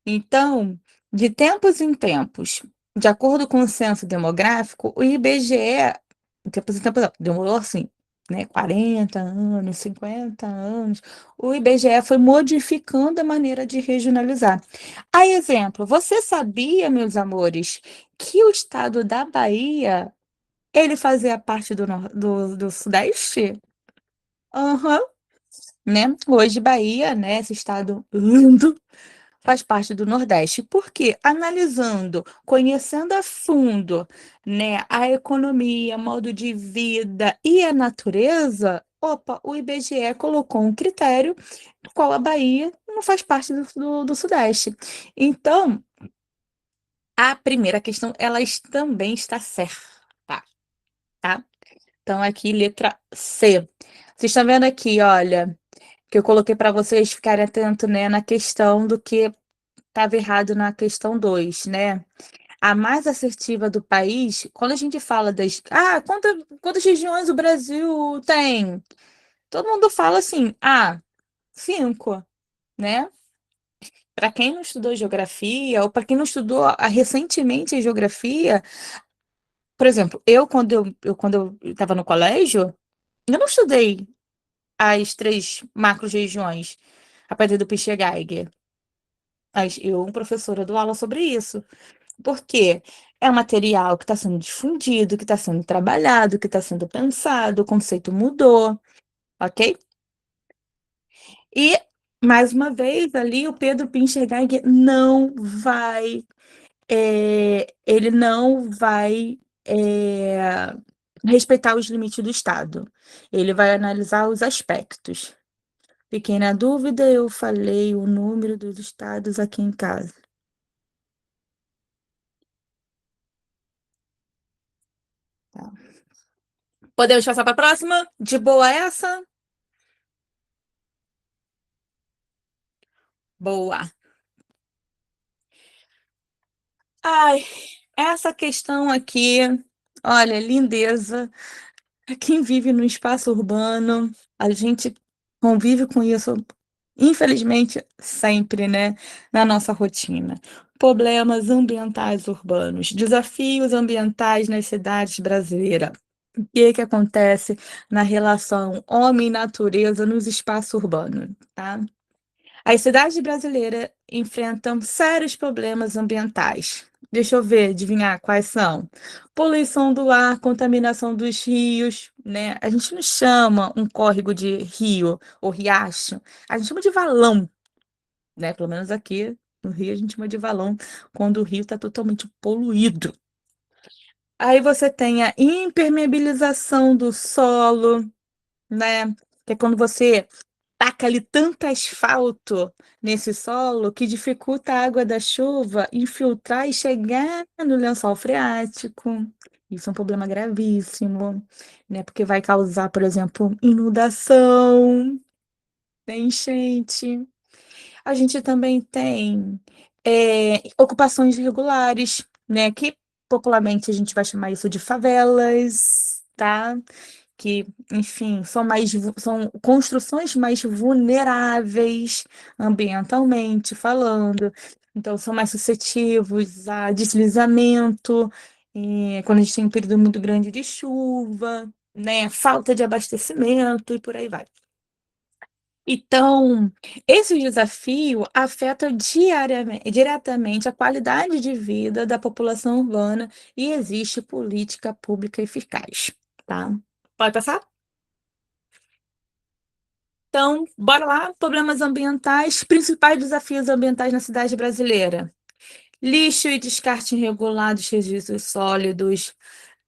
Então, de tempos em tempos, de acordo com o censo demográfico, o IBGE, de tempos em tempos, não, demorou assim, né, 40 anos, 50 anos, o IBGE foi modificando a maneira de regionalizar. A exemplo, você sabia, meus amores, que o estado da Bahia, ele fazia parte do Sudeste? Aham, né? Hoje Bahia, né, esse estado lindo, faz parte do Nordeste. Por quê? Analisando, conhecendo a fundo, né, a economia, modo de vida e a natureza, opa, o IBGE colocou um critério qual a Bahia não faz parte do Sudeste. Então, a primeira questão, ela também está certa, tá? Então, aqui, letra C. Vocês estão vendo aqui, olha, que eu coloquei para vocês ficarem atentos, né, na questão do que estava errado na questão 2, né? A mais assertiva do país, quando a gente fala das. Ah, quantas regiões o Brasil tem? Todo mundo fala assim, ah, 5, né? Para quem não estudou geografia, ou para quem não estudou recentemente a geografia, por exemplo, quando eu estava no colégio, eu não estudei as 3 macro-regiões, a partir do Pichegeiger. Mas eu, professora, dou aula sobre isso. Porque é um material que está sendo difundido, que está sendo trabalhado, que está sendo pensado, o conceito mudou, ok? E, mais uma vez, ali o Pedro Pinchergeiger ele não vai respeitar os limites do Estado. Ele vai analisar os aspectos. Fiquei na dúvida, eu falei o número dos estados aqui em casa. Tá. Podemos passar para a próxima? De boa essa? Boa. Ai, essa questão aqui, olha, lindeza. Quem vive no espaço urbano, a gente convive com isso, infelizmente, sempre, né, na nossa rotina. Problemas ambientais urbanos, desafios ambientais nas cidades brasileiras. O que que acontece na relação homem-natureza nos espaços urbanos, tá? As cidades brasileiras enfrentam sérios problemas ambientais. Deixa eu ver, adivinhar quais são. Poluição do ar, contaminação dos rios, né? A gente não chama um córrego de rio ou riacho, a gente chama de valão, né? Pelo menos aqui no Rio a gente chama de valão quando o rio está totalmente poluído. Aí você tem a impermeabilização do solo, né? Que é quando você taca ali tanto asfalto nesse solo que dificulta a água da chuva infiltrar e chegar no lençol freático. Isso é um problema gravíssimo, né? Porque vai causar, por exemplo, inundação, né, enchente. A gente também tem ocupações irregulares, né? Que popularmente a gente vai chamar isso de favelas, tá? Que, enfim, são construções mais vulneráveis ambientalmente falando, então são mais suscetíveis a deslizamento, quando a gente tem um período muito grande de chuva, né? Falta de abastecimento e por aí vai. Então, esse desafio afeta diretamente a qualidade de vida da população urbana e existe política pública eficaz, tá? Pode passar? Então, bora lá, problemas ambientais, principais desafios ambientais na cidade brasileira. Lixo e descarte irregular dos resíduos sólidos.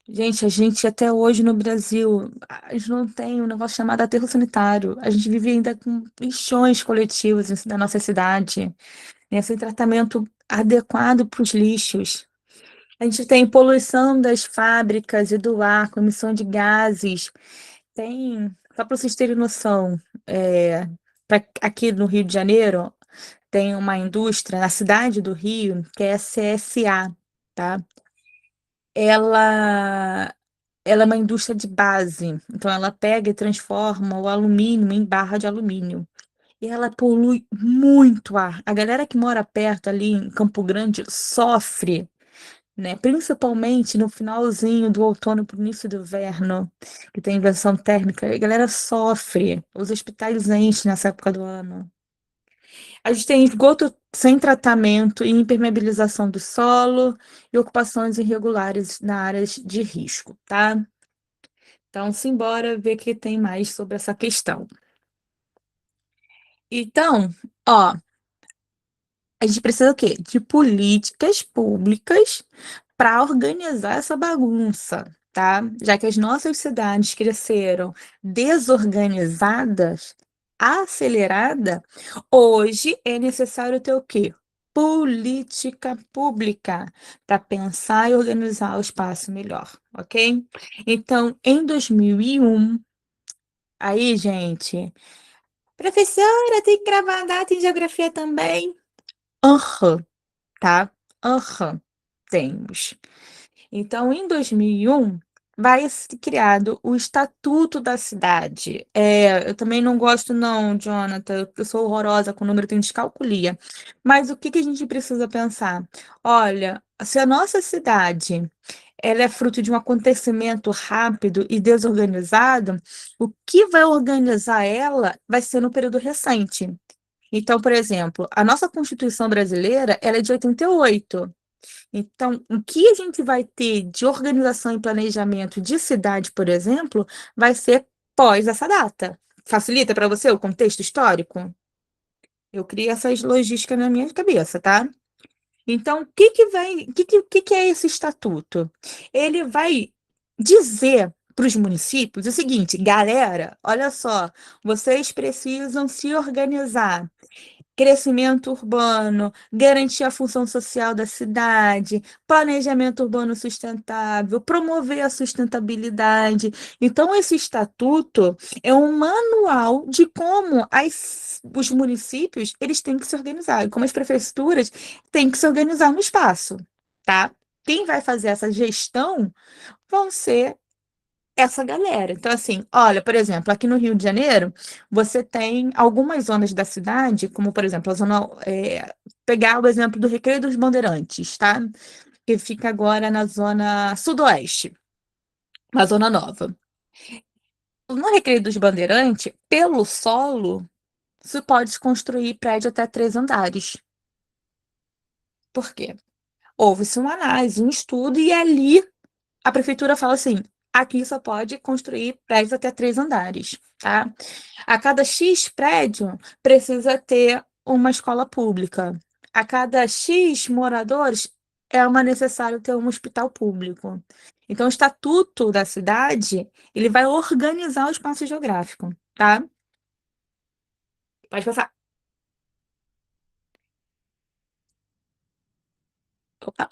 Gente, a gente até hoje no Brasil, a gente não tem um negócio chamado aterro sanitário. A gente vive ainda com lixões coletivos na nossa cidade, né? Sem tratamento adequado para os lixos. A gente tem poluição das fábricas e do ar, com emissão de gases. Só para vocês terem noção, aqui no Rio de Janeiro, tem uma indústria na cidade do Rio, que é a CSA, tá? ela ela é uma indústria de base, então ela pega e transforma o alumínio em barra de alumínio. E ela polui muito ar. A galera que mora perto ali em Campo Grande sofre, né? Principalmente no finalzinho do outono para o início do inverno, que tem inversão térmica. A galera sofre. Os hospitais enchem nessa época do ano. A gente tem esgoto sem tratamento e impermeabilização do solo e ocupações irregulares na áreas de risco, tá? Então, simbora ver o que tem mais sobre essa questão. Então, ó, a gente precisa o quê? De políticas públicas para organizar essa bagunça, tá? Já que as nossas cidades cresceram desorganizadas, acelerada, hoje é necessário ter o quê? Política pública para pensar e organizar o espaço melhor, ok? Então, em 2001, aí, gente, professora, tem que gravar data em geografia também? Aham, tá? Aham, temos. Então, em 2001, vai ser criado o Estatuto da Cidade. Eu também não gosto não, Jonathan, eu sou horrorosa com o número, tenho descalculia. Mas o que que a gente precisa pensar? Olha, se a nossa cidade ela é fruto de um acontecimento rápido e desorganizado, o que vai organizar ela vai ser no período recente. Então, por exemplo, a nossa Constituição brasileira, ela é de 88. Então, o que a gente vai ter de organização e planejamento de cidade, por exemplo, vai ser pós essa data. Facilita para você o contexto histórico? Eu criei essas logísticas na minha cabeça, tá? Então, o que é esse estatuto? Ele vai dizer para os municípios o seguinte, galera, olha só, vocês precisam se organizar. Crescimento urbano, garantir a função social da cidade, planejamento urbano sustentável, promover a sustentabilidade. Então, esse estatuto é um manual de como os municípios eles têm que se organizar, e como as prefeituras têm que se organizar no espaço, tá? Quem vai fazer essa gestão vão ser essa galera. Então, assim, olha, por exemplo, aqui no Rio de Janeiro, você tem algumas zonas da cidade, como, por exemplo, a zona. Pegar o exemplo do Recreio dos Bandeirantes, tá? Que fica agora na zona sudoeste, uma zona nova. No Recreio dos Bandeirantes, pelo solo, se pode construir prédio até 3 andares. Por quê? Houve-se uma análise, um estudo, e ali a prefeitura fala assim: aqui só pode construir prédios até 3 andares, tá? A cada X prédio precisa ter uma escola pública. A cada X moradores necessário ter um hospital público. Então, o estatuto da cidade, ele vai organizar o espaço geográfico, tá? Pode passar. Opa,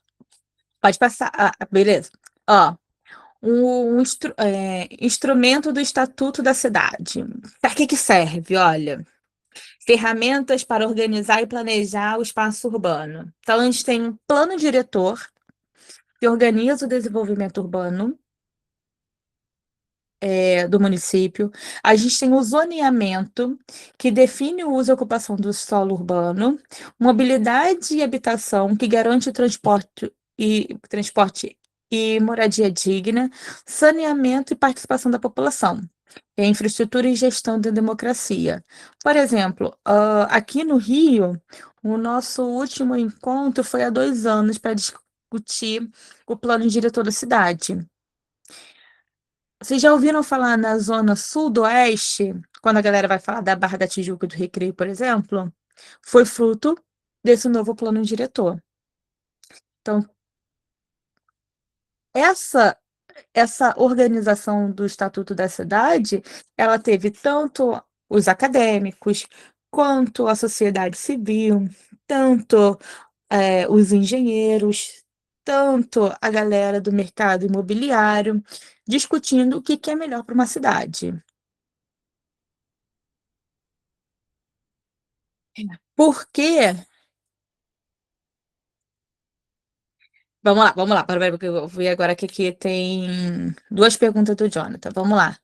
pode passar. Beleza. Ó, instrumento do Estatuto da Cidade. Para que serve? Olha, ferramentas para organizar e planejar o espaço urbano. Então, a gente tem um plano diretor que organiza o desenvolvimento urbano do município. A gente tem o zoneamento, que define o uso e ocupação do solo urbano, mobilidade e habitação, que garante o transporte e moradia digna, saneamento e participação da população. Infraestrutura e gestão da democracia. Por exemplo, aqui no Rio, o nosso último encontro foi há 2 anos para discutir o plano diretor da cidade. Vocês já ouviram falar na zona sul-oeste, quando a galera vai falar da Barra da Tijuca e do Recreio, por exemplo? Foi fruto desse novo plano diretor. Então, essa essa organização do Estatuto da Cidade, ela teve tanto os acadêmicos, quanto a sociedade civil, tanto os engenheiros, tanto a galera do mercado imobiliário, discutindo o que que é melhor para uma cidade. Porque Vamos lá. Peraí, porque eu vi agora que aqui tem duas perguntas do Jonathan. Vamos lá.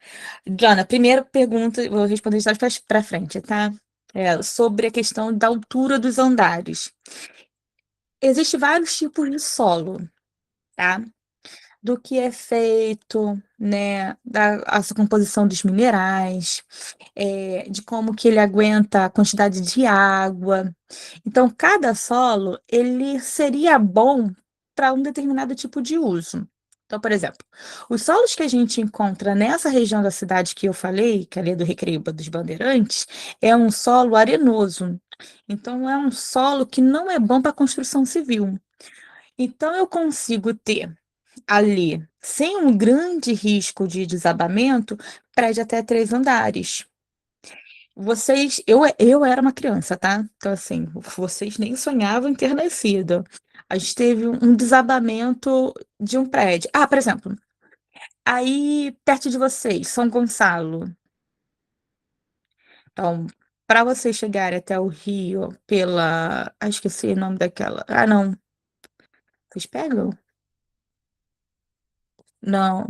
Jonathan, primeira pergunta, eu vou responder de trás para frente, tá? É, sobre a questão da altura dos andares. Existem vários tipos de solo, tá? Do que é feito, né? Da essa composição dos minerais, de como que ele aguenta a quantidade de água. Então, cada solo, ele seria bom para um determinado tipo de uso. Então, por exemplo, os solos que a gente encontra nessa região da cidade que eu falei, que é ali do Recreio dos Bandeirantes, é um solo arenoso. Então, é um solo que não é bom para construção civil. Então, eu consigo ter ali, sem um grande risco de desabamento, prédio até 3 andares. Eu era uma criança, tá? Então, assim, vocês nem sonhavam em ter nascido. A gente teve um desabamento de um prédio. Ah, por exemplo, aí perto de vocês, São Gonçalo. Então, para vocês chegarem até o Rio pela. Ah, esqueci o nome daquela. Ah, não. Vocês pegam? Não.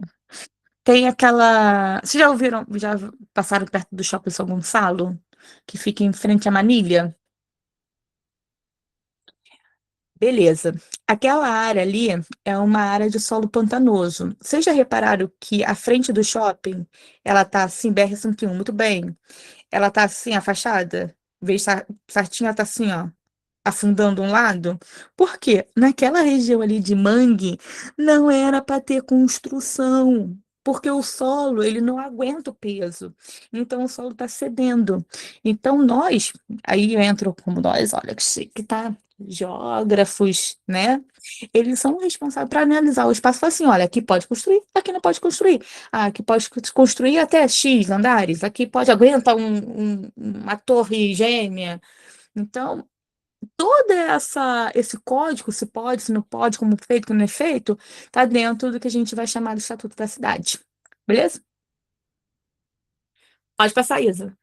Tem aquela. Vocês já ouviram, já passaram perto do Shopping São Gonçalo? Que fica em frente à Manilha? Beleza. Aquela área ali é uma área de solo pantanoso. Vocês já repararam que a frente do shopping, ela tá assim, BR-101, muito bem. Ela tá assim, afastada? Em vez de estar certinha, ela tá assim, ó, afundando um lado. Por quê? Naquela região ali de mangue, não era para ter construção. Porque o solo, ele não aguenta o peso. Então, o solo está cedendo. Então, nós, aí entram como nós, olha, que chique, tá? Geógrafos, né? Eles são responsáveis para analisar o espaço e falar assim: olha, aqui pode construir, aqui não pode construir. Ah, aqui pode construir até X andares, aqui pode aguentar uma torre gêmea. Então, toda esse código, se pode, se não pode, como feito, como não é feito, tá dentro do que a gente vai chamar de Estatuto da Cidade. Beleza? Pode passar, Isa.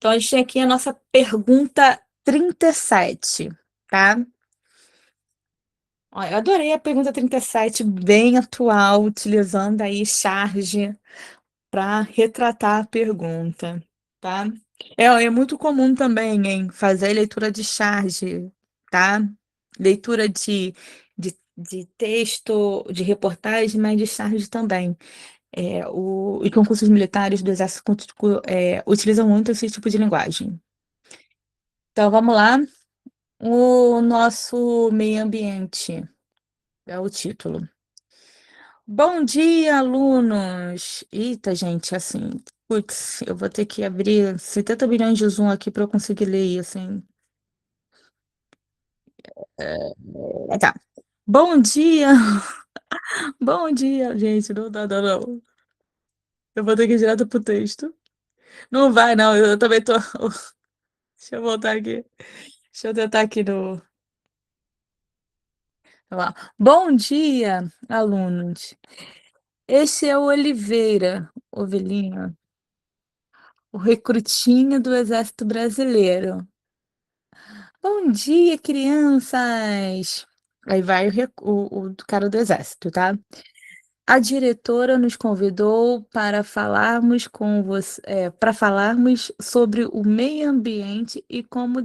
Então, a gente tem aqui a nossa pergunta 37, tá? Ó, eu adorei a pergunta 37, bem atual, utilizando aí charge para retratar a pergunta, tá? É muito comum também, hein, fazer leitura de charge, tá? Leitura de texto, de reportagem, mas de charge também. Os concursos militares do Exército utilizam muito esse tipo de linguagem. Então, vamos lá. O nosso meio ambiente é o título. Bom dia, alunos! Eita, gente, assim, putz, eu vou ter que abrir 70 bilhões de zoom aqui para eu conseguir ler, assim. Tá. Bom dia! Bom dia, gente, não dá, não, não. Eu vou ter que ir direto pro texto. Não vai, não, eu também tô. Deixa eu voltar aqui. Deixa eu tentar aqui no. Vamos lá. Bom dia, alunos. Esse é o Oliveira, Ovelhinha, o recrutinho do Exército Brasileiro. Bom dia, crianças! Aí vai o cara do exército, tá? A diretora nos convidou para falarmos para falarmos sobre o meio ambiente e como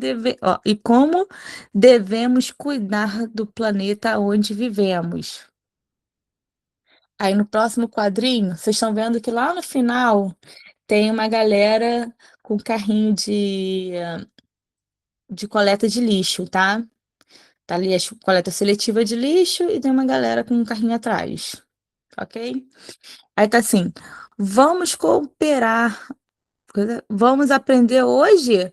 devemos cuidar do planeta onde vivemos. Aí no próximo quadrinho, vocês estão vendo que lá no final tem uma galera com carrinho de coleta de lixo, tá? Tá ali a coleta seletiva de lixo e tem uma galera com um carrinho atrás, ok? Aí tá assim, vamos cooperar, vamos aprender hoje?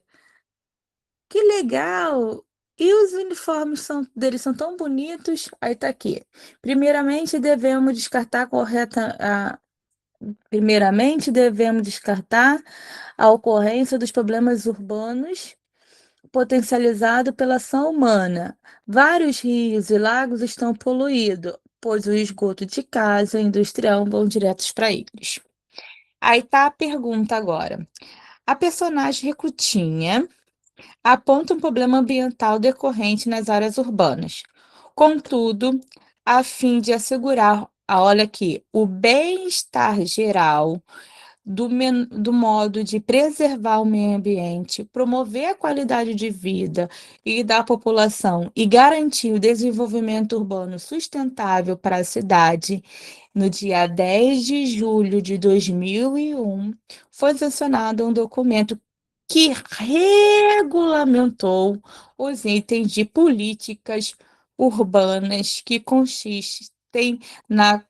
Que legal! E os uniformes deles são tão bonitos. Aí tá aqui. Primeiramente, devemos descartar correta, a, primeiramente, devemos descartar a ocorrência dos problemas urbanos potencializado pela ação humana. Vários rios e lagos estão poluídos, pois o esgoto de casa e industrial vão diretos para eles. Aí tá a pergunta agora. A personagem Recrutinha aponta um problema ambiental decorrente nas áreas urbanas. Contudo, a fim de assegurar, olha aqui, o bem-estar geral do modo de preservar o meio ambiente, promover a qualidade de vida e da população e garantir o desenvolvimento urbano sustentável para a cidade, no dia 10 de julho de 2001, foi sancionado um documento que regulamentou os itens de políticas urbanas que consistem na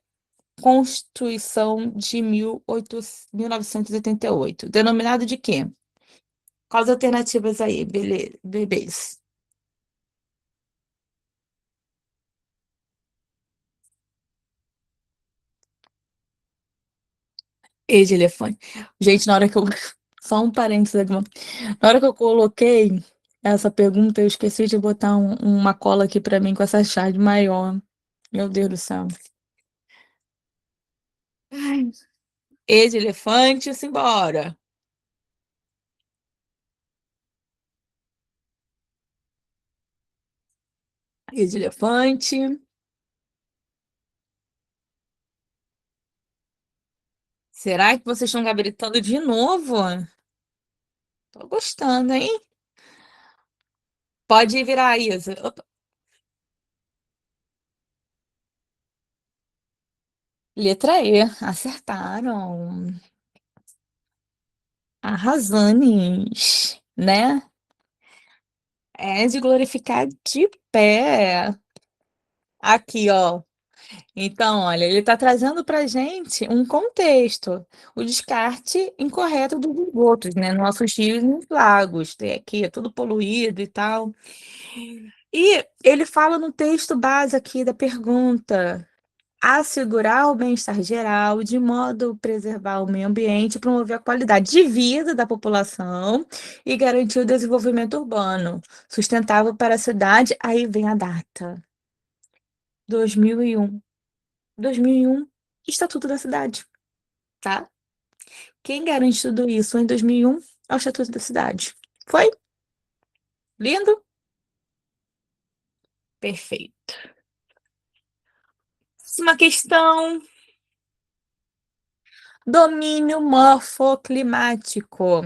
Constituição de 1988, denominado de quê? Quais alternativas aí, bebês? E de elefante. Gente, na hora que eu. Só um parênteses aqui. Na hora que eu coloquei essa pergunta, eu esqueci de botar uma cola aqui para mim com essa chave maior. Meu Deus do céu. Ai. E de elefante, simbora. E de elefante. Será que vocês estão gabaritando de novo? Tô gostando, hein? Pode virar, Isa. Opa. Letra E, acertaram. Arrasanes, né? É de glorificar de pé. Aqui, ó. Então, olha, ele está trazendo para gente um contexto, o descarte incorreto dos esgotos, né? Nossos rios e lagos, tem aqui, é tudo poluído e tal. E ele fala no texto base aqui da pergunta: assegurar o bem-estar geral, de modo a preservar o meio ambiente, promover a qualidade de vida da população e garantir o desenvolvimento urbano sustentável para a cidade. Aí vem a data, 2001. 2001, Estatuto da Cidade, tá? Quem garante tudo isso em 2001 é o Estatuto da Cidade. Foi? Lindo? Perfeito. Próxima questão: domínio morfoclimático.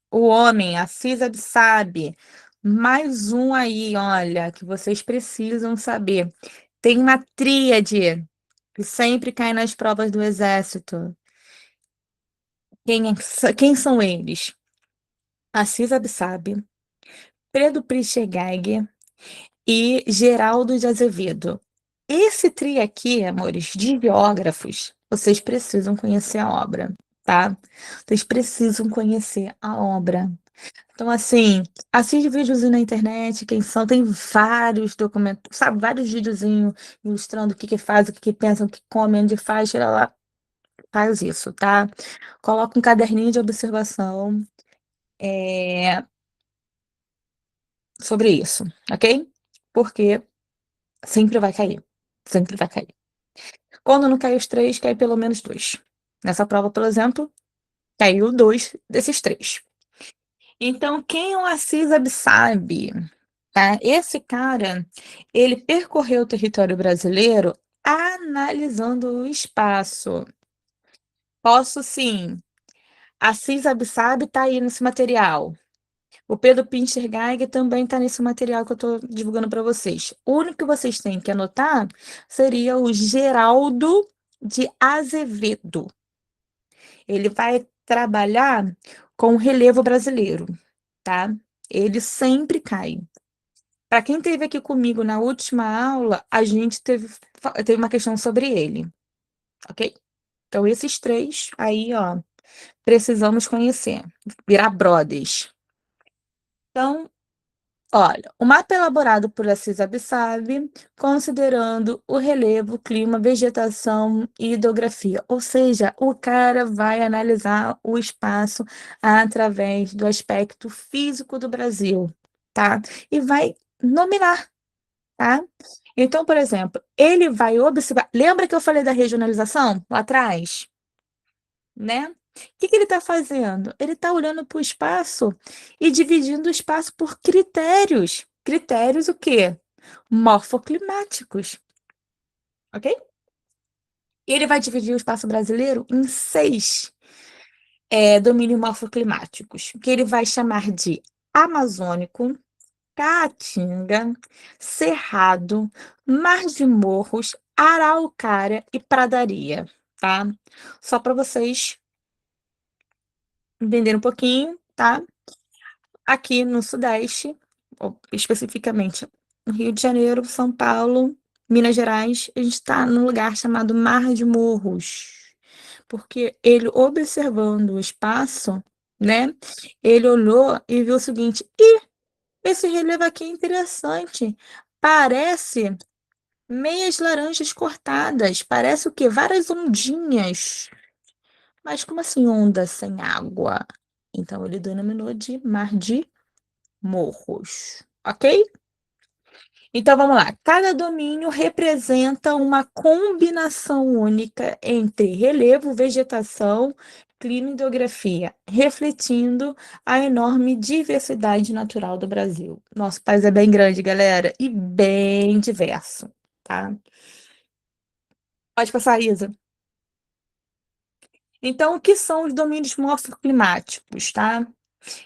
O homem, a CISA sabe. Mais um aí, olha, que vocês precisam saber. Tem uma tríade que sempre cai nas provas do Exército. Quem são eles? A CISA sabe, Pedro Prichegag e Geraldo de Azevedo. Esse trio aqui, amores, de biógrafos, vocês precisam conhecer a obra, tá? Vocês precisam conhecer a obra. Então, assim, assiste vídeos na internet, quem são, tem vários documentos, sabe, vários videozinhos ilustrando o que que faz, o que que pensa, o que come, onde faz, tira lá, faz isso, tá? Coloca um caderninho de observação sobre isso, ok? Porque sempre vai cair, sempre vai cair. Quando não cai os três, cai pelo menos dois. Nessa prova, por exemplo, caiu dois desses três. Então, quem é o Assis Absabe? Tá? Esse cara, ele percorreu o território brasileiro analisando o espaço. Posso sim. Assis Absabe está aí nesse material. O Pedro Pincher Geiger também está nesse material que eu estou divulgando para vocês. O único que vocês têm que anotar seria o Geraldo de Azevedo. Ele vai trabalhar com o relevo brasileiro, tá? Ele sempre cai. Para quem esteve aqui comigo na última aula, a gente teve uma questão sobre ele, ok? Então, esses três aí, ó, precisamos conhecer, virar brothers. Então, olha, o mapa é elaborado por Assis Absabe, considerando o relevo, clima, vegetação e hidrografia. Ou seja, o cara vai analisar o espaço através do aspecto físico do Brasil, tá? E vai nominar, tá? Então, por exemplo, ele vai observar. Lembra que eu falei da regionalização lá atrás? Né? Que ele está fazendo? Ele está olhando para o espaço e dividindo o espaço por critérios. Critérios o quê? Morfoclimáticos, ok? E ele vai dividir o espaço brasileiro em 6 domínios morfoclimáticos, que ele vai chamar de Amazônico, Caatinga, Cerrado, Mar de Morros, Araucária e Pradaria, tá? Só para vocês entenderem um pouquinho, tá? Aqui no Sudeste, ou especificamente no Rio de Janeiro, São Paulo, Minas Gerais, a gente está num lugar chamado Mar de Morros, porque ele observando o espaço, né? Ele olhou e viu o seguinte: esse relevo aqui é interessante. Parece meias laranjas cortadas. Parece o quê? Várias ondinhas. Mas como assim onda sem água? Então ele denominou de mar de morros. Ok? Então vamos lá. Cada domínio representa uma combinação única entre relevo, vegetação, clima e hidrografia, refletindo a enorme diversidade natural do Brasil. Nosso país é bem grande, galera, e bem diverso, tá? Pode passar, Isa. Então, o que são os domínios morfoclimáticos, tá?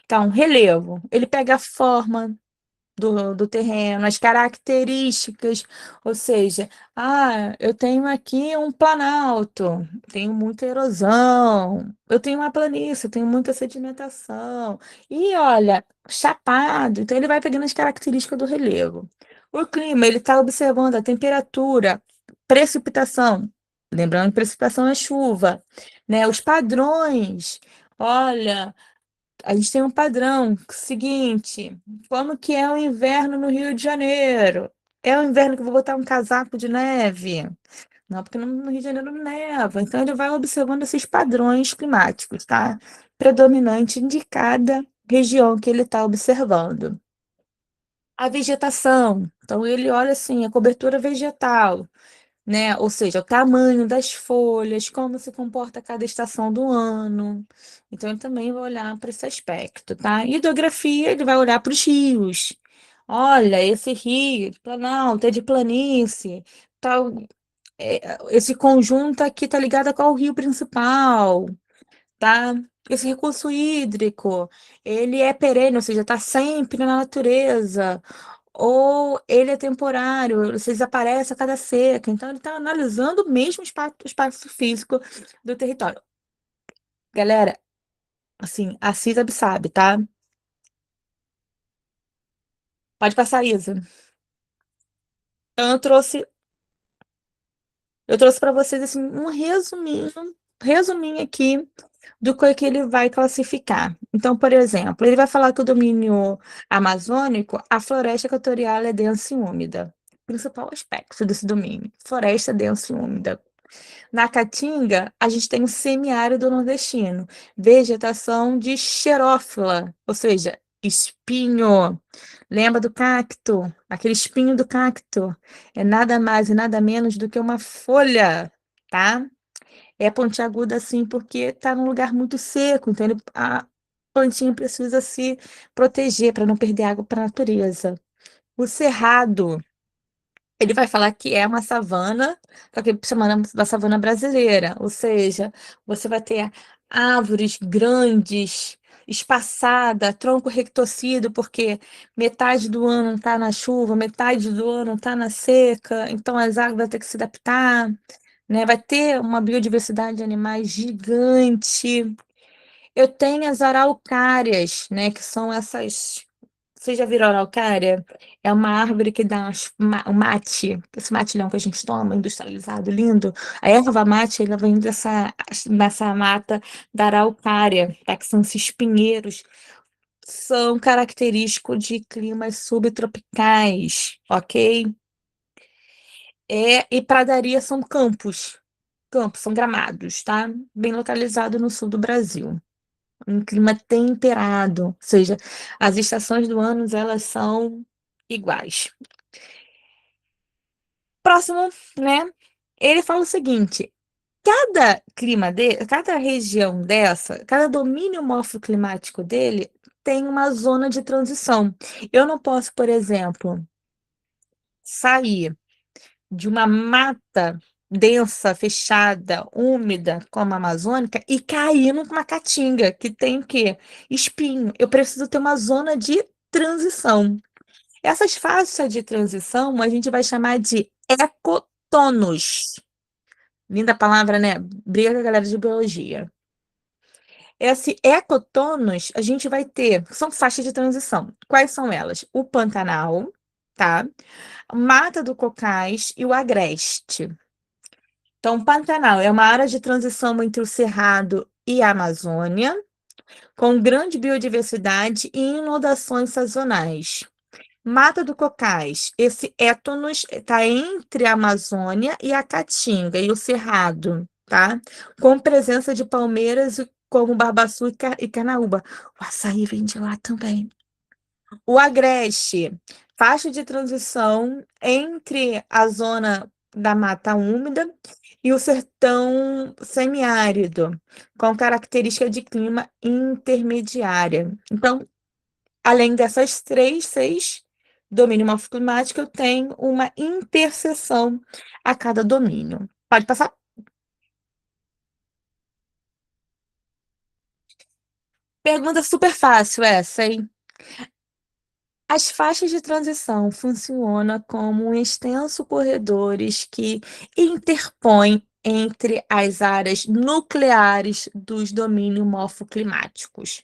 Então, relevo, ele pega a forma do terreno, as características, ou seja, eu tenho aqui um planalto, tenho muita erosão, eu tenho uma planície, eu tenho muita sedimentação, e olha, chapado, então ele vai pegando as características do relevo. O clima, ele está observando a temperatura, precipitação, lembrando que precipitação é chuva, né? Os padrões, olha. A gente tem um padrão seguinte, como que é o inverno no Rio de Janeiro? É o inverno que eu vou botar um casaco de neve? Não, porque no Rio de Janeiro não neva. Então ele vai observando esses padrões climáticos, tá? Predominante de cada região que ele está observando. A vegetação. Então ele olha assim, a cobertura vegetal, né? Ou seja, o tamanho das folhas, como se comporta cada estação do ano. Então, ele também vai olhar para esse aspecto, tá? Hidrografia, ele vai olhar para os rios. Olha, esse rio de Planalto é de planície, tal, esse conjunto aqui tá ligado a qual rio principal, tá? Esse recurso hídrico, ele é perene, ou seja, está sempre na natureza, ou ele é temporário, ou seja, aparece a cada seca. Então, ele está analisando mesmo o espaço físico do território. Galera, assim, a CISAB sabe, tá? Pode passar, Isa. Então, eu trouxe para vocês assim, resuminho aqui do que ele vai classificar. Então, por exemplo, ele vai falar que o domínio amazônico, a floresta equatorial é densa e úmida. Principal aspecto desse domínio, floresta densa e úmida. Na Caatinga, a gente tem o semiárido nordestino, vegetação de xerófila, ou seja, espinho. Lembra do cacto? Aquele espinho do cacto. É nada mais e nada menos do que uma folha, tá? É pontiaguda assim porque está num lugar muito seco, então a plantinha precisa se proteger para não perder água para a natureza. O cerrado, ele vai falar que é uma savana, só que chamando da savana brasileira, ou seja, você vai ter árvores grandes, espaçada, tronco retorcido, porque metade do ano está na chuva, metade do ano está na seca, então as árvores vão ter que se adaptar, né? Vai ter uma biodiversidade de animais gigante. Eu tenho as araucárias, né? Que são essas. Você já viram araucária? É uma árvore que dá um mate, esse mate-leão que a gente toma, industrializado, lindo. A erva mate, ela vem dessa mata da araucária, tá? Que são esses pinheiros. São característicos de climas subtropicais, ok? E pradaria são campos, são gramados, tá? Bem localizado no sul do Brasil. Um clima temperado, ou seja, as estações do ano elas são iguais. Próximo, né? Ele fala o seguinte: Cada região dessa, cada domínio morfoclimático dele tem uma zona de transição. Eu não posso, por exemplo, sair de uma mata densa, fechada, úmida, como a amazônica, e cair numa caatinga que tem o quê? Espinho. Eu preciso ter uma zona de transição. Essas faixas de transição a gente vai chamar de ecotonos. Linda palavra, né? Briga com a galera de biologia. Esse ecotonos, a gente vai ter, são faixas de transição. Quais são elas? O Pantanal, tá? Mata do Cocais e o Agreste. Então, o Pantanal é uma área de transição entre o Cerrado e a Amazônia, com grande biodiversidade e inundações sazonais. Mata do Cocais, esse étnos está entre a Amazônia e a Caatinga e o Cerrado, tá? Com presença de palmeiras como Barbaçu e Carnaúba. O açaí vem de lá também. O Agreste, faixa de transição entre a zona da mata úmida e o sertão semiárido, com característica de clima intermediária. Então, além dessas seis domínio morfoclimático, eu tenho uma interseção a cada domínio. Pode passar? Pergunta super fácil essa, hein? As faixas de transição funcionam como um extenso corredores que interpõem entre as áreas nucleares dos domínios morfoclimáticos.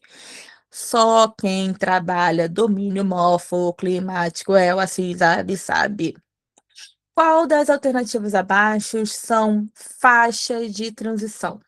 Só quem trabalha domínio morfoclimático é o Assis sabe. Qual das alternativas abaixo são faixas de transição?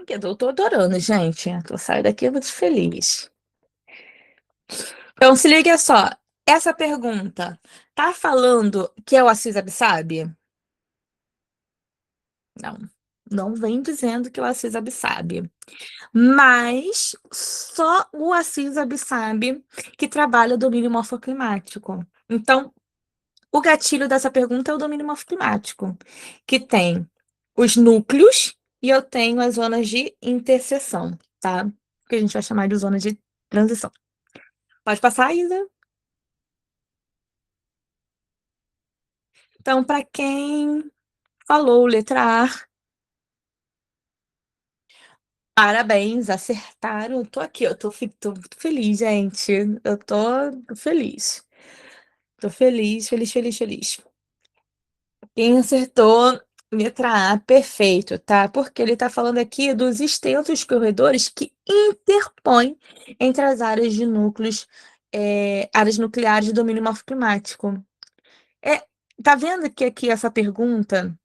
Que eu tô adorando, gente. Tô saindo daqui muito feliz. Então, se liga só. Essa pergunta tá falando que é o Assis Absabe? Não. Não vem dizendo que é o Assis Absabe. Mas só o Assis Absabe que trabalha o domínio morfoclimático. Então, o gatilho dessa pergunta é o domínio morfoclimático, que tem os núcleos e eu tenho as zonas de interseção, tá? Que a gente vai chamar de zona de transição. Pode passar, Isa? Então, para quem falou letra A, parabéns, acertaram. Tô aqui, eu tô feliz, gente. Eu tô feliz. Tô feliz, feliz, feliz, feliz. Quem acertou letra A, perfeito, tá? Porque ele está falando aqui dos extensos corredores que interpõem entre as áreas de núcleos, áreas nucleares de domínio morfoclimático. É, tá vendo que aqui essa pergunta,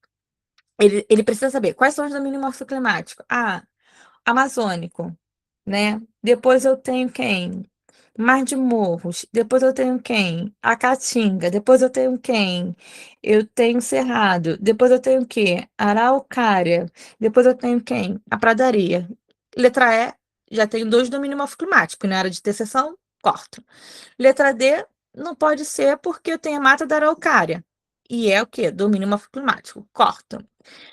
ele precisa saber quais são os domínios morfoclimáticos? Ah, Amazônico, né? Depois eu tenho quem? Mar de Morros. Depois eu tenho quem? A Caatinga. Depois eu tenho quem? Eu tenho Cerrado. Depois eu tenho o quê? Araucária. Depois eu tenho quem? A Pradaria. Letra E, já tenho dois domínios morfoclimáticos. Na área de interseção, corto. Letra D, não pode ser porque eu tenho a Mata da Araucária. E é o quê? Domínio morfoclimático. Corto.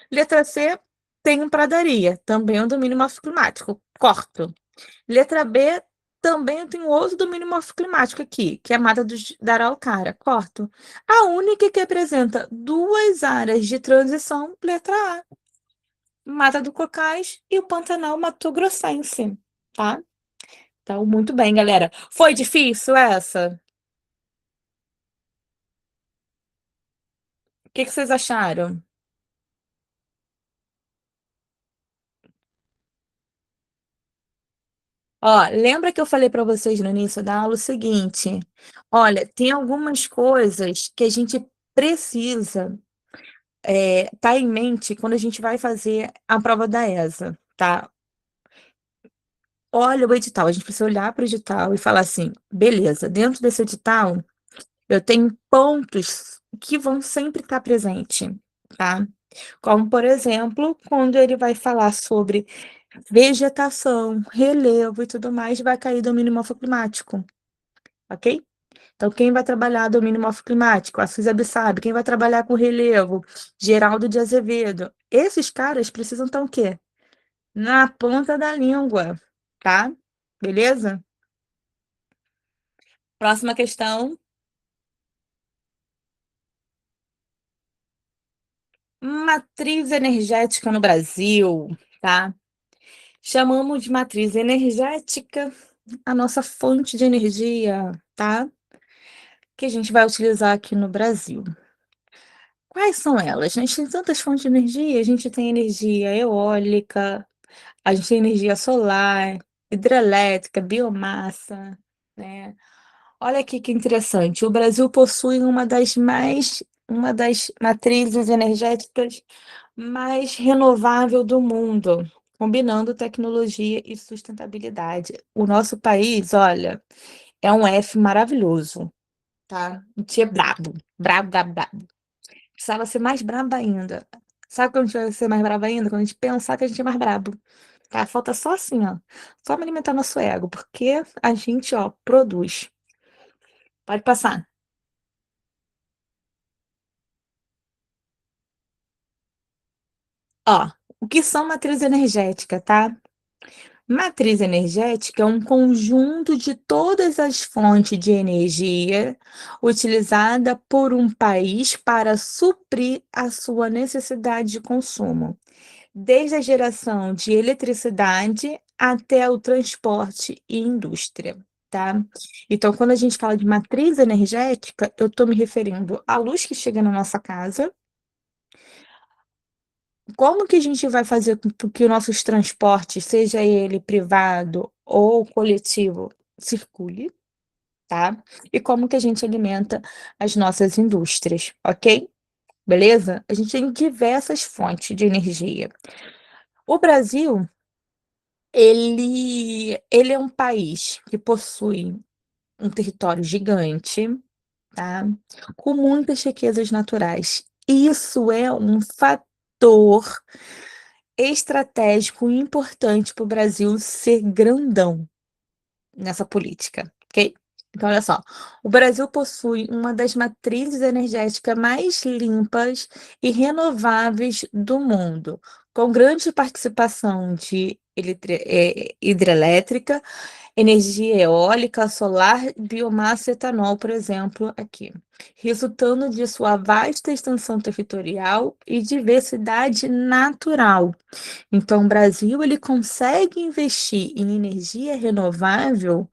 Letra C, tem um Pradaria. Também é um domínio morfoclimático. Corto. Letra B, também tem outro domínio morfoclimático aqui, que é a Mata da Araucária. Corto. A única que apresenta duas áreas de transição, letra A. Mata do Cocais e o Pantanal Mato Grossense, tá? Então, muito bem, galera. Foi difícil essa? O que que vocês acharam? Ó, lembra que eu falei para vocês no início da aula o seguinte: olha, tem algumas coisas que a gente precisa tá em mente quando a gente vai fazer a prova da ESA, tá? olha o edital, a gente precisa olhar para o edital e falar assim: "Beleza, dentro desse edital, eu tenho pontos que vão sempre estar presente", tá. Como, por exemplo, quando ele vai falar sobre vegetação, relevo e tudo mais, vai cair domínio morfoclimático, ok? Então, quem vai trabalhar domínio morfoclimático? Assis Abissab. Quem vai trabalhar com relevo? Geraldo de Azevedo. Esses caras precisam estar o quê? Na ponta da língua, tá? Beleza? Próxima questão. Matriz energética no Brasil, tá? Chamamos de matriz energética a nossa fonte de energia, tá? Que a gente vai utilizar aqui no Brasil. Quais são elas? A gente tem tantas fontes de energia, a gente tem energia eólica, a gente tem energia solar, hidrelétrica, biomassa, né? Olha aqui que interessante, o Brasil possui uma das matrizes energéticas mais renovável do mundo, combinando tecnologia e sustentabilidade. O nosso país, olha, é um F maravilhoso, tá? A gente é brabo, brabo, brabo, brabo. Precisava ser mais brabo ainda. Sabe quando a gente vai ser mais brabo ainda? Quando a gente pensar que a gente é mais brabo. Tá? Falta só assim, ó. Só alimentar nosso ego, porque a gente, ó, produz. Pode passar. Ó, o que são matriz energética, tá? Matriz energética é um conjunto de todas as fontes de energia utilizada por um país para suprir a sua necessidade de consumo, desde a geração de eletricidade até o transporte e indústria, tá? Então, quando a gente fala de matriz energética, eu estou me referindo à luz que chega na nossa casa. Como que a gente vai fazer com que os nossos transportes, seja ele privado ou coletivo, circule, tá? E como que a gente alimenta as nossas indústrias, ok? Beleza? A gente tem diversas fontes de energia. O Brasil, ele é um país que possui um território gigante, tá? Com muitas riquezas naturais. Isso é um fator estratégico e importante para o Brasil ser grandão nessa política, ok? Então, olha só, o Brasil possui uma das matrizes energéticas mais limpas e renováveis do mundo, com grande participação de hidrelétrica, energia eólica, solar, biomassa e etanol, por exemplo, aqui, resultando de sua vasta extensão territorial e diversidade natural. Então, o Brasil ele consegue investir em energia renovável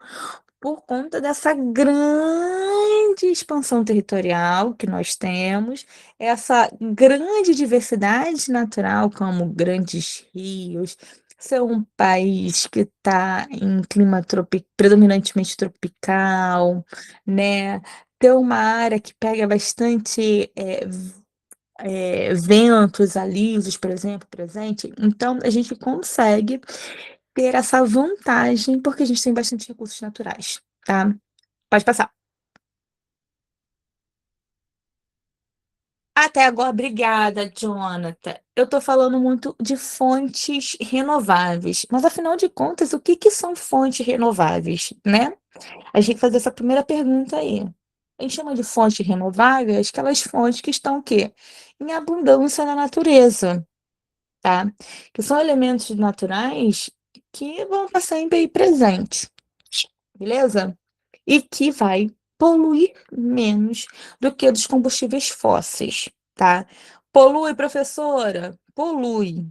por conta dessa grande expansão territorial que nós temos, essa grande diversidade natural, como grandes rios, ser um país que está em clima predominantemente tropical, né? Ter uma área que pega bastante ventos alisos, por exemplo, presente. Então, a gente consegue ter essa vantagem, porque a gente tem bastante recursos naturais, tá? Pode passar. Até agora, obrigada, Jonathan. Eu estou falando muito de fontes renováveis, mas afinal de contas, o que que são fontes renováveis, né? A gente tem que fazer essa primeira pergunta aí. A gente chama de fontes renováveis aquelas fontes que estão o quê? Em abundância na natureza, tá? Que são elementos naturais que vão estar sempre aí presentes, beleza? E que vai poluir menos do que dos combustíveis fósseis, tá? Polui, professora? Polui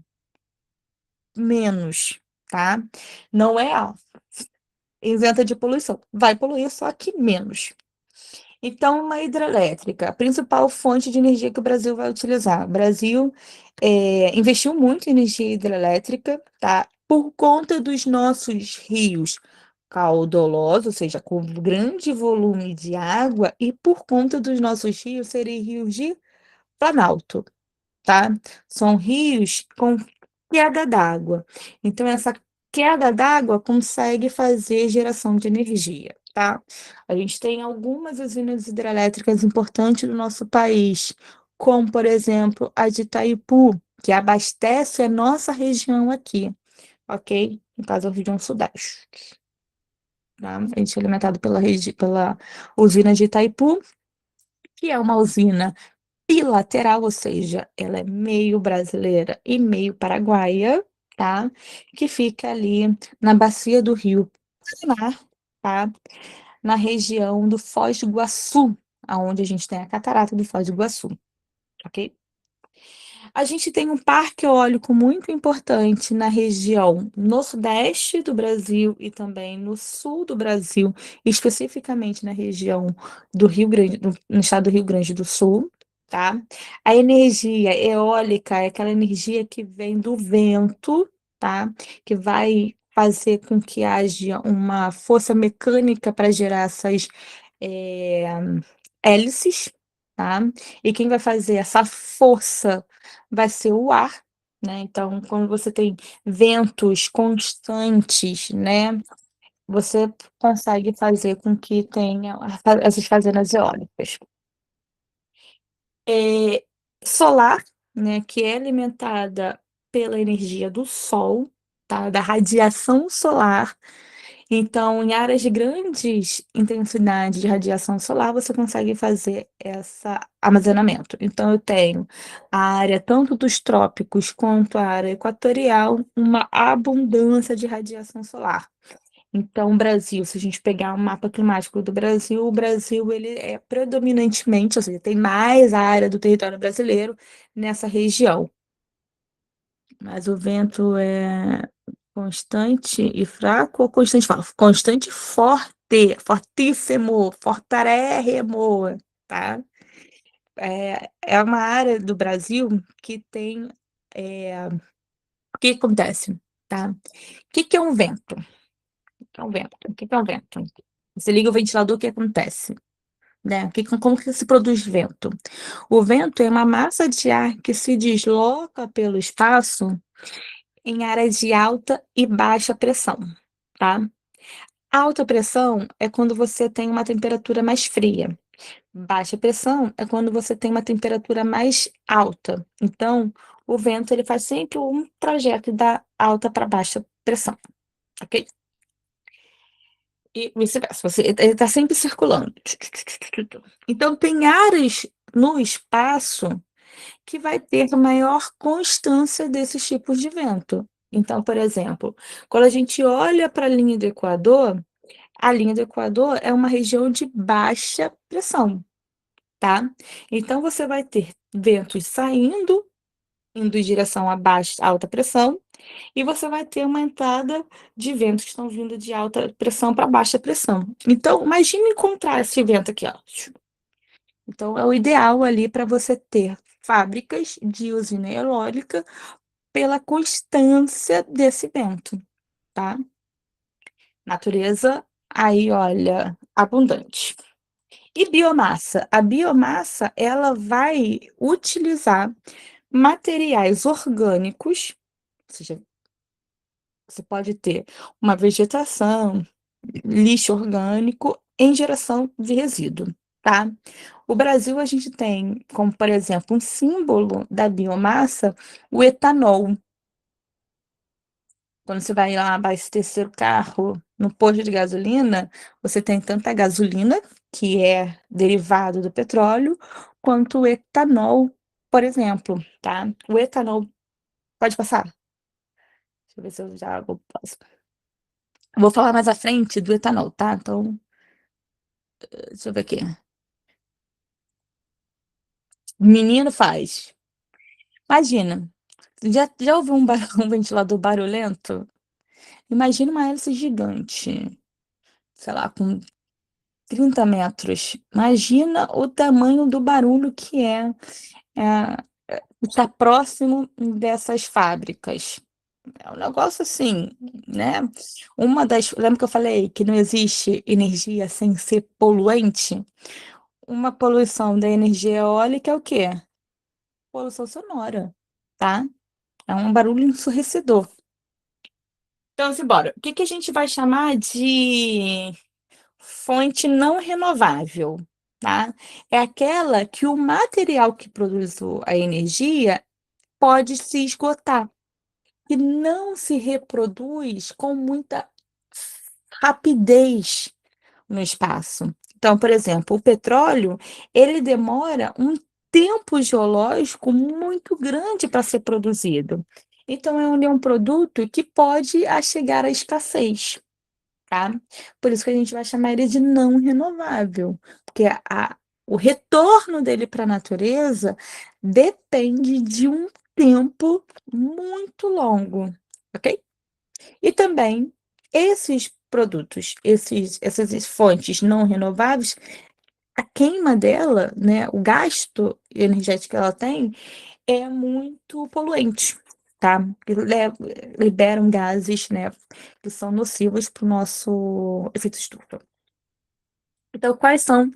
menos, tá? Não é isenta de poluição, vai poluir, só que menos. Então, uma hidrelétrica, a principal fonte de energia que o Brasil vai utilizar. O Brasil investiu muito em energia hidrelétrica, tá? Por conta dos nossos rios caudalosos, ou seja, com grande volume de água, e por conta dos nossos rios serem rios de planalto, tá? São rios com queda d'água. Então, essa queda d'água consegue fazer geração de energia, tá? A gente tem algumas usinas hidrelétricas importantes do nosso país, como, por exemplo, a de Itaipu, que abastece a nossa região aqui, ok? No caso, a região sudeste, tá? A gente é alimentado pela usina de Itaipu, que é uma usina bilateral, ou seja, ela é meio brasileira e meio paraguaia, tá? Que fica ali na bacia do Rio Paraná, tá? Na região do Foz do Iguaçu, aonde a gente tem a catarata do Foz do Iguaçu, ok? A gente tem um parque eólico muito importante na região no sudeste do Brasil e também no sul do Brasil, especificamente na região do Rio Grande, no estado do Rio Grande do Sul, tá? A energia eólica é aquela energia que vem do vento, tá? Que vai fazer com que haja uma força mecânica para gerar essas eh, hélices, tá? E quem vai fazer essa força vai ser o ar, né, então quando você tem ventos constantes, né, você consegue fazer com que tenha essas fazendas eólicas. Eh, solar, né, que é alimentada pela energia do sol, tá, da radiação solar, então, em áreas de grandes intensidade de radiação solar, você consegue fazer essa armazenamento. Então, eu tenho a área tanto dos trópicos quanto a área equatorial, uma abundância de radiação solar. Então, o Brasil, se a gente pegar o mapa climático do Brasil, o Brasil ele é predominantemente, ou seja, tem mais área do território brasileiro nessa região. Mas o vento é constante e fraco ou constante forte? Constante e forte, fortíssimo, fortarérrimo, tá? É uma área do Brasil que tem. O que acontece, tá? O que que é um vento? O que é um vento? O que que é um vento? Você liga o ventilador, o que acontece? Né? Como que se produz vento? O vento é uma massa de ar que se desloca pelo espaço em áreas de alta e baixa pressão, tá? Alta pressão é quando você tem uma temperatura mais fria. Baixa pressão é quando você tem uma temperatura mais alta. Então, o vento ele faz sempre um trajeto da alta para baixa pressão, ok? E vice-versa. Ele está sempre circulando. Então, tem áreas no espaço que vai ter maior constância desses tipos de vento. Então, por exemplo, quando a gente olha para a linha do Equador é uma região de baixa pressão, tá? Então, você vai ter ventos saindo, indo em direção a baixa, alta pressão, e você vai ter uma entrada de ventos que estão vindo de alta pressão para baixa pressão. Então, imagine encontrar esse vento aqui, ó. Então, é o ideal ali para você ter fábricas de usina eólica pela constância desse vento, tá? Natureza, aí olha, abundante. E biomassa? A biomassa, ela vai utilizar materiais orgânicos, ou seja, você pode ter uma vegetação, lixo orgânico em geração de resíduo, tá? O Brasil, a gente tem como, por exemplo, um símbolo da biomassa, o etanol. Quando você vai lá abastecer o carro no posto de gasolina, você tem tanto a gasolina, que é derivado do petróleo, quanto o etanol, por exemplo, tá? O etanol, pode passar? Deixa eu ver se eu já posso. Vou falar mais à frente do etanol, tá? Então, deixa eu ver aqui. Menino faz. Imagina, já ouviu um ventilador barulhento? Imagina uma hélice gigante, sei lá, com 30 metros. Imagina o tamanho do barulho que é estar próximo dessas fábricas. É um negócio assim, né? Lembra que eu falei que não existe energia sem ser poluente? Uma poluição da energia eólica é o quê? Poluição sonora, tá? É um barulho ensurdecedor. Então, simbora. O que que a gente vai chamar de fonte não renovável, tá? É aquela que o material que produz a energia pode se esgotar, e não se reproduz com muita rapidez no espaço. Então, por exemplo, o petróleo, ele demora um tempo geológico muito grande para ser produzido. Então, ele é um produto que pode chegar à escassez, tá? Por isso que a gente vai chamar ele de não renovável, porque o retorno dele para a natureza depende de um tempo muito longo, ok? E também esses produtos, essas fontes não renováveis, a queima dela, né, o gasto energético que ela tem é muito poluente, tá? Liberam gases, né, que são nocivos para o nosso efeito estufa. Então, quais são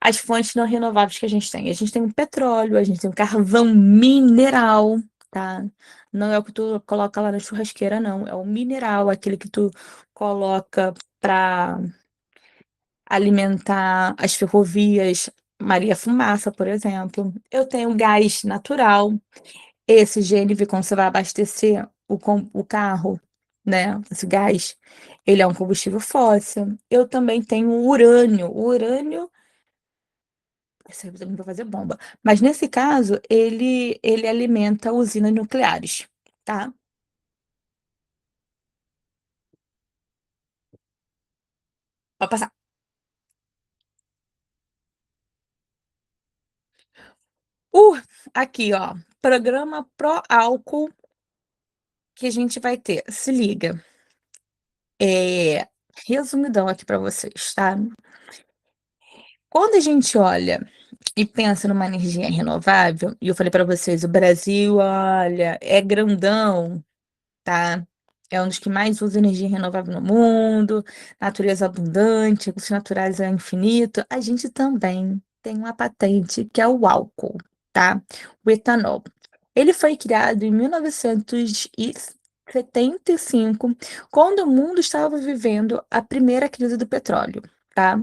as fontes não renováveis que a gente tem? A gente tem o petróleo, a gente tem o carvão mineral, tá? Não é o que tu coloca lá na churrasqueira, não. É o mineral, aquele que tu coloca para alimentar as ferrovias, Maria Fumaça, por exemplo. Eu tenho gás natural, esse GNV, quando você vai abastecer o carro, né? Esse gás, ele é um combustível fóssil. Eu também tenho o urânio. O urânio, esse aí também vai fazer bomba. Mas nesse caso, ele alimenta usinas nucleares, tá? Pode passar. Uh, aqui, ó. Programa Pro Álcool que a gente vai ter. Se liga. Resumidão aqui para vocês, tá? Quando a gente olha e pensa numa energia renovável, e eu falei para vocês, o Brasil, olha, é grandão, tá? É um dos que mais usa energia renovável no mundo, natureza abundante, recursos naturais é infinito. A gente também tem uma patente que é o álcool, tá? O etanol. Ele foi criado em 1975, quando o mundo estava vivendo a primeira crise do petróleo, tá?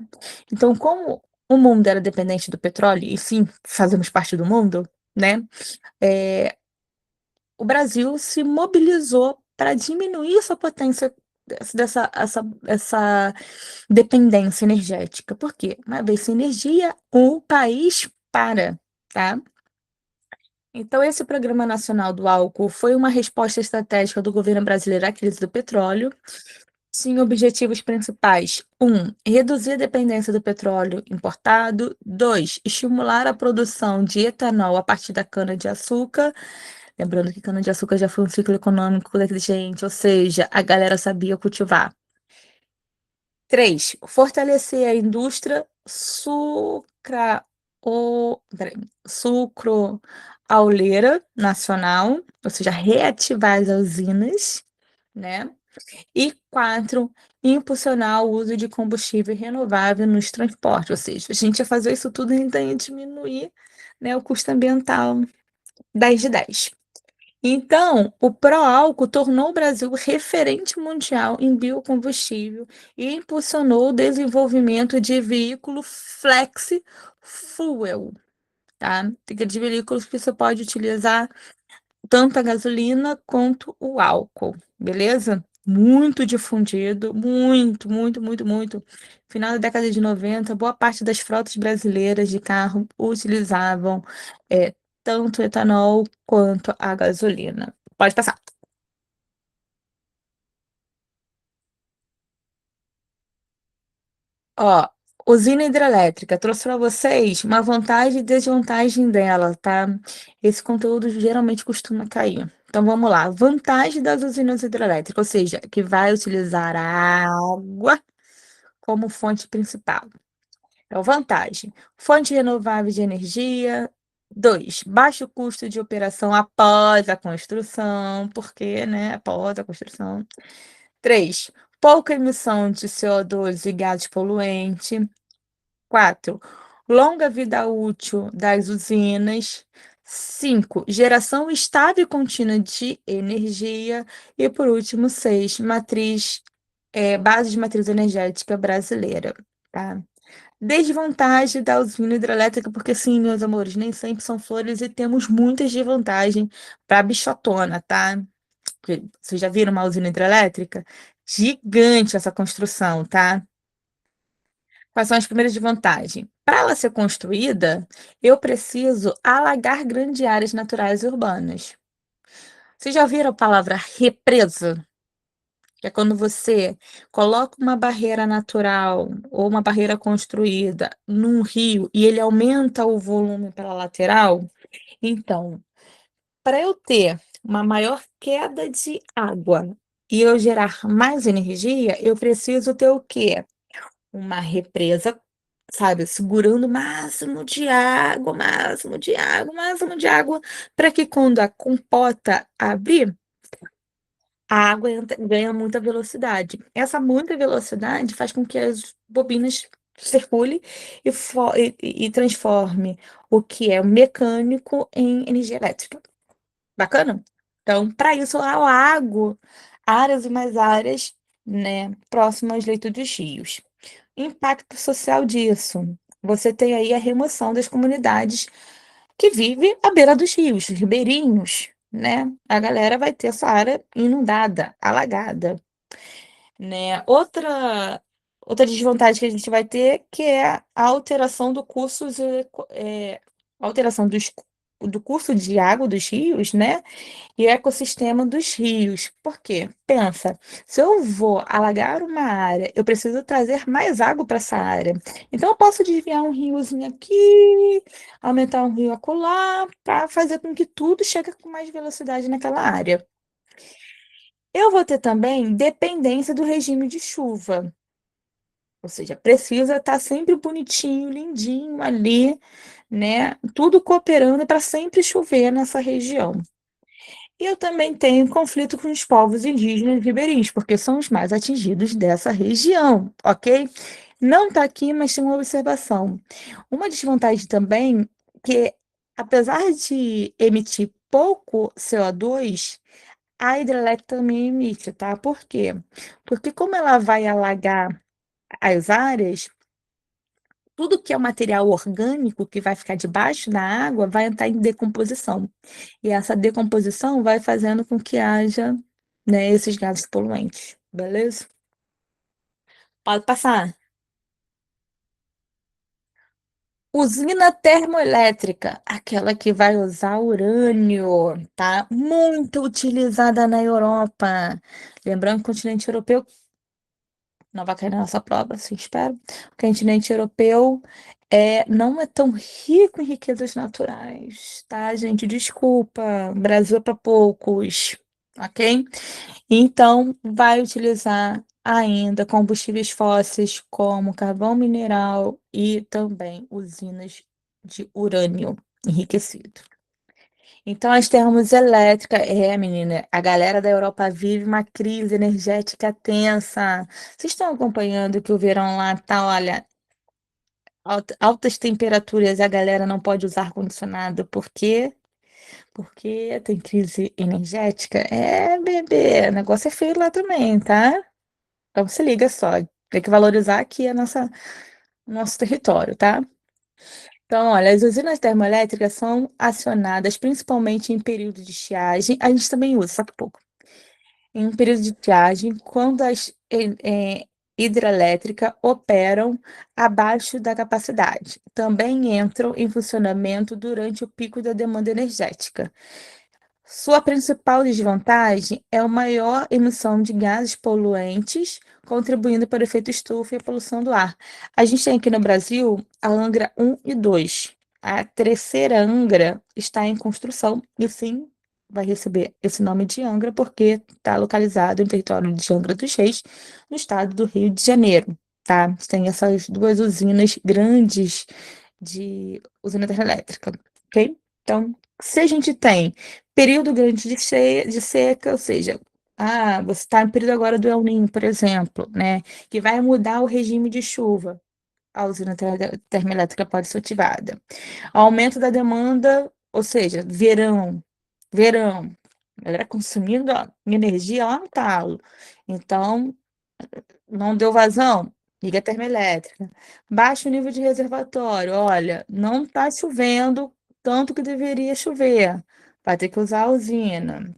Então, como o mundo era dependente do petróleo, e sim, fazemos parte do mundo, né? É, o Brasil se mobilizou para diminuir essa potência essa dependência energética. Por quê? Uma vez sem energia, o país para, tá? Então, esse Programa Nacional do Álcool foi uma resposta estratégica do governo brasileiro à crise do petróleo. Tinha objetivos principais: reduzir a dependência do petróleo importado; dois, estimular a produção de etanol a partir da cana-de-açúcar. Lembrando que cana-de-açúcar já foi um ciclo econômico gente, ou seja, a galera sabia cultivar. 3, fortalecer a indústria sucroaldeira nacional, ou seja, reativar as usinas, né? E 4, impulsionar o uso de combustível renovável nos transportes, ou seja, a gente ia fazer isso tudo e ainda ia diminuir, né, o custo ambiental 10 de 10. Então, o Proálcool tornou o Brasil referente mundial em biocombustível e impulsionou o desenvolvimento de veículo flex fuel, tá? De veículos que você pode utilizar tanto a gasolina quanto o álcool, beleza? Muito difundido, muito, muito, muito, muito. Final da década de 90, boa parte das frotas brasileiras de carro utilizavam tanto etanol quanto a gasolina. Pode passar. Ó, usina hidrelétrica, trouxe para vocês uma vantagem e desvantagem dela, tá? Esse conteúdo geralmente costuma cair. Então vamos lá. Vantagem das usinas hidrelétricas, ou seja, que vai utilizar a água como fonte principal. Então, vantagem: fonte renovável de energia. 2, baixo custo de operação após a construção, porque, né, após a construção. 3, pouca emissão de CO2 e gases poluentes. 4, longa vida útil das usinas. 5, geração estável e contínua de energia. E por último, 6, base de matriz energética brasileira, tá? Desvantagem da usina hidrelétrica, porque sim, meus amores, nem sempre são flores e temos muitas desvantagens para bichotona, tá? Porque vocês já viram uma usina hidrelétrica? Gigante essa construção, tá? Quais são as primeiras desvantagens? Para ela ser construída, eu preciso alagar grandes áreas naturais e urbanas. Vocês já ouviram a palavra represa? Que é quando você coloca uma barreira natural ou uma barreira construída num rio e ele aumenta o volume pela lateral. Então, para eu ter uma maior queda de água e eu gerar mais energia, eu preciso ter o quê? Uma represa, sabe, segurando o máximo de água, máximo de água, máximo de água, para que quando a compota abrir, a água ganha muita velocidade. Essa muita velocidade faz com que as bobinas circulem e transforme o que é mecânico em energia elétrica. Bacana? Então, para isso, eu alago áreas e mais áreas, né, próximas aos leitos dos rios. Impacto social disso. Você tem aí a remoção das comunidades que vivem à beira dos rios, ribeirinhos, né? A galera vai ter essa área inundada, alagada, né? Outra desvantagem que a gente vai ter, que é a alteração do curso, alteração do curso de água dos rios, né? E o ecossistema dos rios. Por quê? Pensa, se eu vou alagar uma área, eu preciso trazer mais água para essa área. Então, eu posso desviar um riozinho aqui, aumentar um rio acolá, para fazer com que tudo chegue com mais velocidade naquela área. Eu vou ter também dependência do regime de chuva. Ou seja, precisa estar sempre bonitinho, lindinho ali, né? Tudo cooperando para sempre chover nessa região. E eu também tenho conflito com os povos indígenas ribeirinhos, porque são os mais atingidos dessa região, ok? Não está aqui, mas tem uma observação. Uma desvantagem também que, apesar de emitir pouco CO2, a hidrelétrica também emite, tá? Por quê? Porque como ela vai alagar as áreas, tudo que é o material orgânico que vai ficar debaixo da água vai entrar em decomposição. E essa decomposição vai fazendo com que haja, né, esses gases poluentes, beleza? Pode passar. Usina termoelétrica, aquela que vai usar urânio, tá? Muito utilizada na Europa. Lembrando que o continente europeu não vai cair na nossa prova, assim espero. O continente europeu não é tão rico em riquezas naturais, tá, gente? Desculpa, Brasil é para poucos, ok? Então, vai utilizar ainda combustíveis fósseis como carvão mineral e também usinas de urânio enriquecido. Então, as termoelétricas, menina, a galera da Europa vive uma crise energética tensa. Vocês estão acompanhando que o verão lá tá, olha, altas temperaturas, e a galera não pode usar ar-condicionado. Por quê? Porque tem crise energética. É, bebê, o negócio é feio lá também, tá? Então se liga só, tem que valorizar aqui nosso território, tá? Então, olha, as usinas termoelétricas são acionadas principalmente em período de estiagem. A gente também usa, só que pouco. Em um período de estiagem, quando as hidrelétricas operam abaixo da capacidade. Também entram em funcionamento durante o pico da demanda energética. Sua principal desvantagem é a maior emissão de gases poluentes, contribuindo para o efeito estufa e a poluição do ar. A gente tem aqui no Brasil a Angra 1 e 2. A terceira Angra está em construção e sim vai receber esse nome de Angra porque está localizado no território de Angra dos Reis, no estado do Rio de Janeiro, tá? Tem essas duas usinas grandes de usina termoelétrica, ok? Então, se a gente tem período grande de seca, ou seja, você está no período agora do El Niño, por exemplo, né? Que vai mudar o regime de chuva. A usina termoelétrica pode ser ativada. Aumento da demanda ou seja, verão, a galera consumindo ó, energia lá no talo. Então, não deu vazão, liga a termoelétrica. Baixa o nível de reservatório, olha, não está chovendo tanto que deveria chover, vai ter que usar a usina.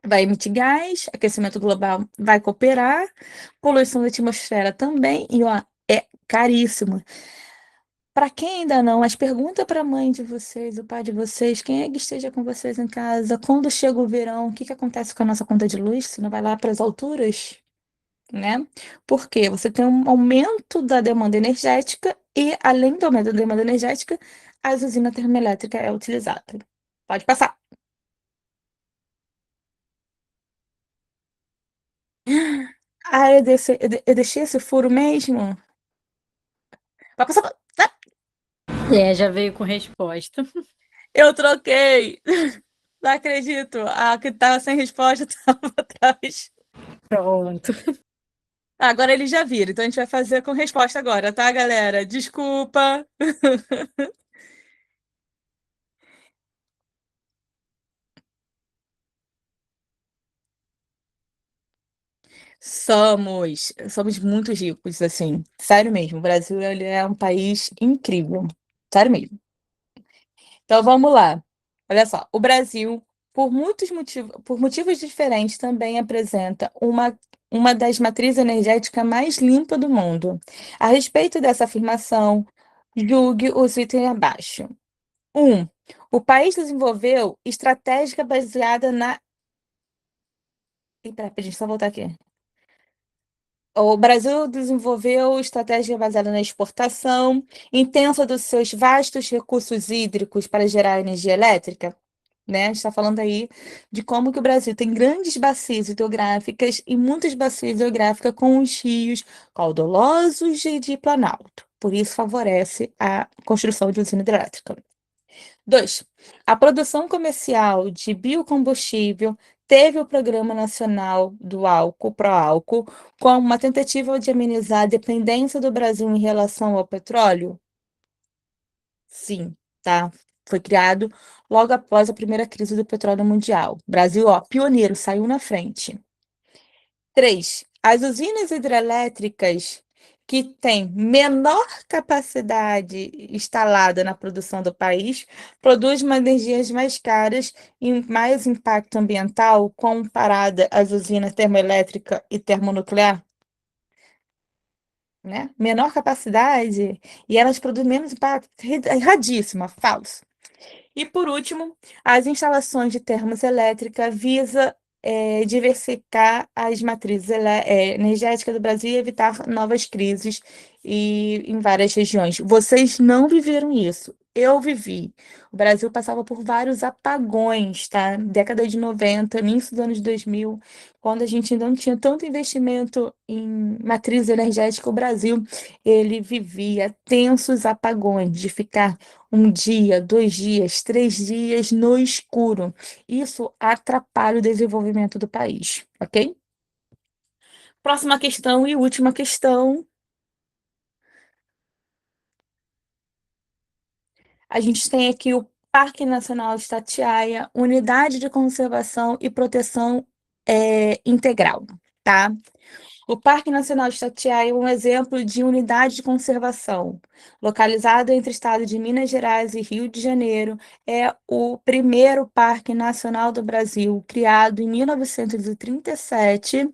Vai emitir gás, aquecimento global vai cooperar, poluição da atmosfera também, e ó, é caríssimo. Para quem ainda não, mas pergunta para a mãe de vocês, o pai de vocês, quem é que esteja com vocês em casa, quando chega o verão, o que que acontece com a nossa conta de luz? Se não vai lá para as alturas, né? Porque você tem um aumento da demanda energética e, além do aumento da demanda energética, a usina termoelétrica é utilizada. Pode passar. Ah, eu deixei esse furo mesmo? Vai passar. Ah, É, já veio com resposta. eu troquei! Não acredito. A que estava sem resposta estava atrás. Pronto. Agora eles já viram, então a gente vai fazer com resposta agora, tá, galera? Desculpa. Somos muito ricos, assim. Sério mesmo. O Brasil, ele é um país incrível. Sério mesmo. Então vamos lá. Olha só, o Brasil, por motivos diferentes, também apresenta uma das matrizes energéticas mais limpas do mundo. A respeito dessa afirmação, julgue os itens abaixo. 1. O país desenvolveu estratégia baseada na. Ih, peraí, deixa eu só voltar aqui. O Brasil desenvolveu estratégia baseada na exportação intensa dos seus vastos recursos hídricos para gerar energia elétrica, né? A gente está falando aí de como que o Brasil tem grandes bacias hidrográficas e muitas bacias hidrográficas com os rios caudalosos de Planalto. Por isso favorece a construção de usina hidrelétrica. 2. A produção comercial de biocombustível teve o Programa Nacional do Álcool, Proálcool, como uma tentativa de amenizar a dependência do Brasil em relação ao petróleo? Sim, tá? Foi criado logo após a primeira crise do petróleo mundial. Brasil, ó, pioneiro, saiu na frente. 3. As usinas hidrelétricas que têm menor capacidade instalada na produção do país produzem uma energias mais caras e mais impacto ambiental comparada às usinas termoelétrica e termonuclear, né? Menor capacidade e elas produzem menos impacto. Erradíssima, falso. E, por último, as instalações de termoelétrica visa diversificar as matrizes energéticas do Brasil e evitar novas crises em várias regiões. Vocês não viveram isso. Eu vivi. O Brasil passava por vários apagões, tá? Década de 90, início dos anos 2000, quando a gente ainda não tinha tanto investimento em matriz energética, o Brasil, ele vivia tensos apagões de ficar um dia, 2 dias, 3 dias no escuro. Isso atrapalha o desenvolvimento do país, ok? Próxima questão e última questão. A gente tem aqui o Parque Nacional de Itatiaia, Unidade de Conservação e Proteção Integral, tá? O Parque Nacional de Itatiaia é um exemplo de unidade de conservação. Localizado entre o estado de Minas Gerais e Rio de Janeiro, é o primeiro parque nacional do Brasil, criado em 1937.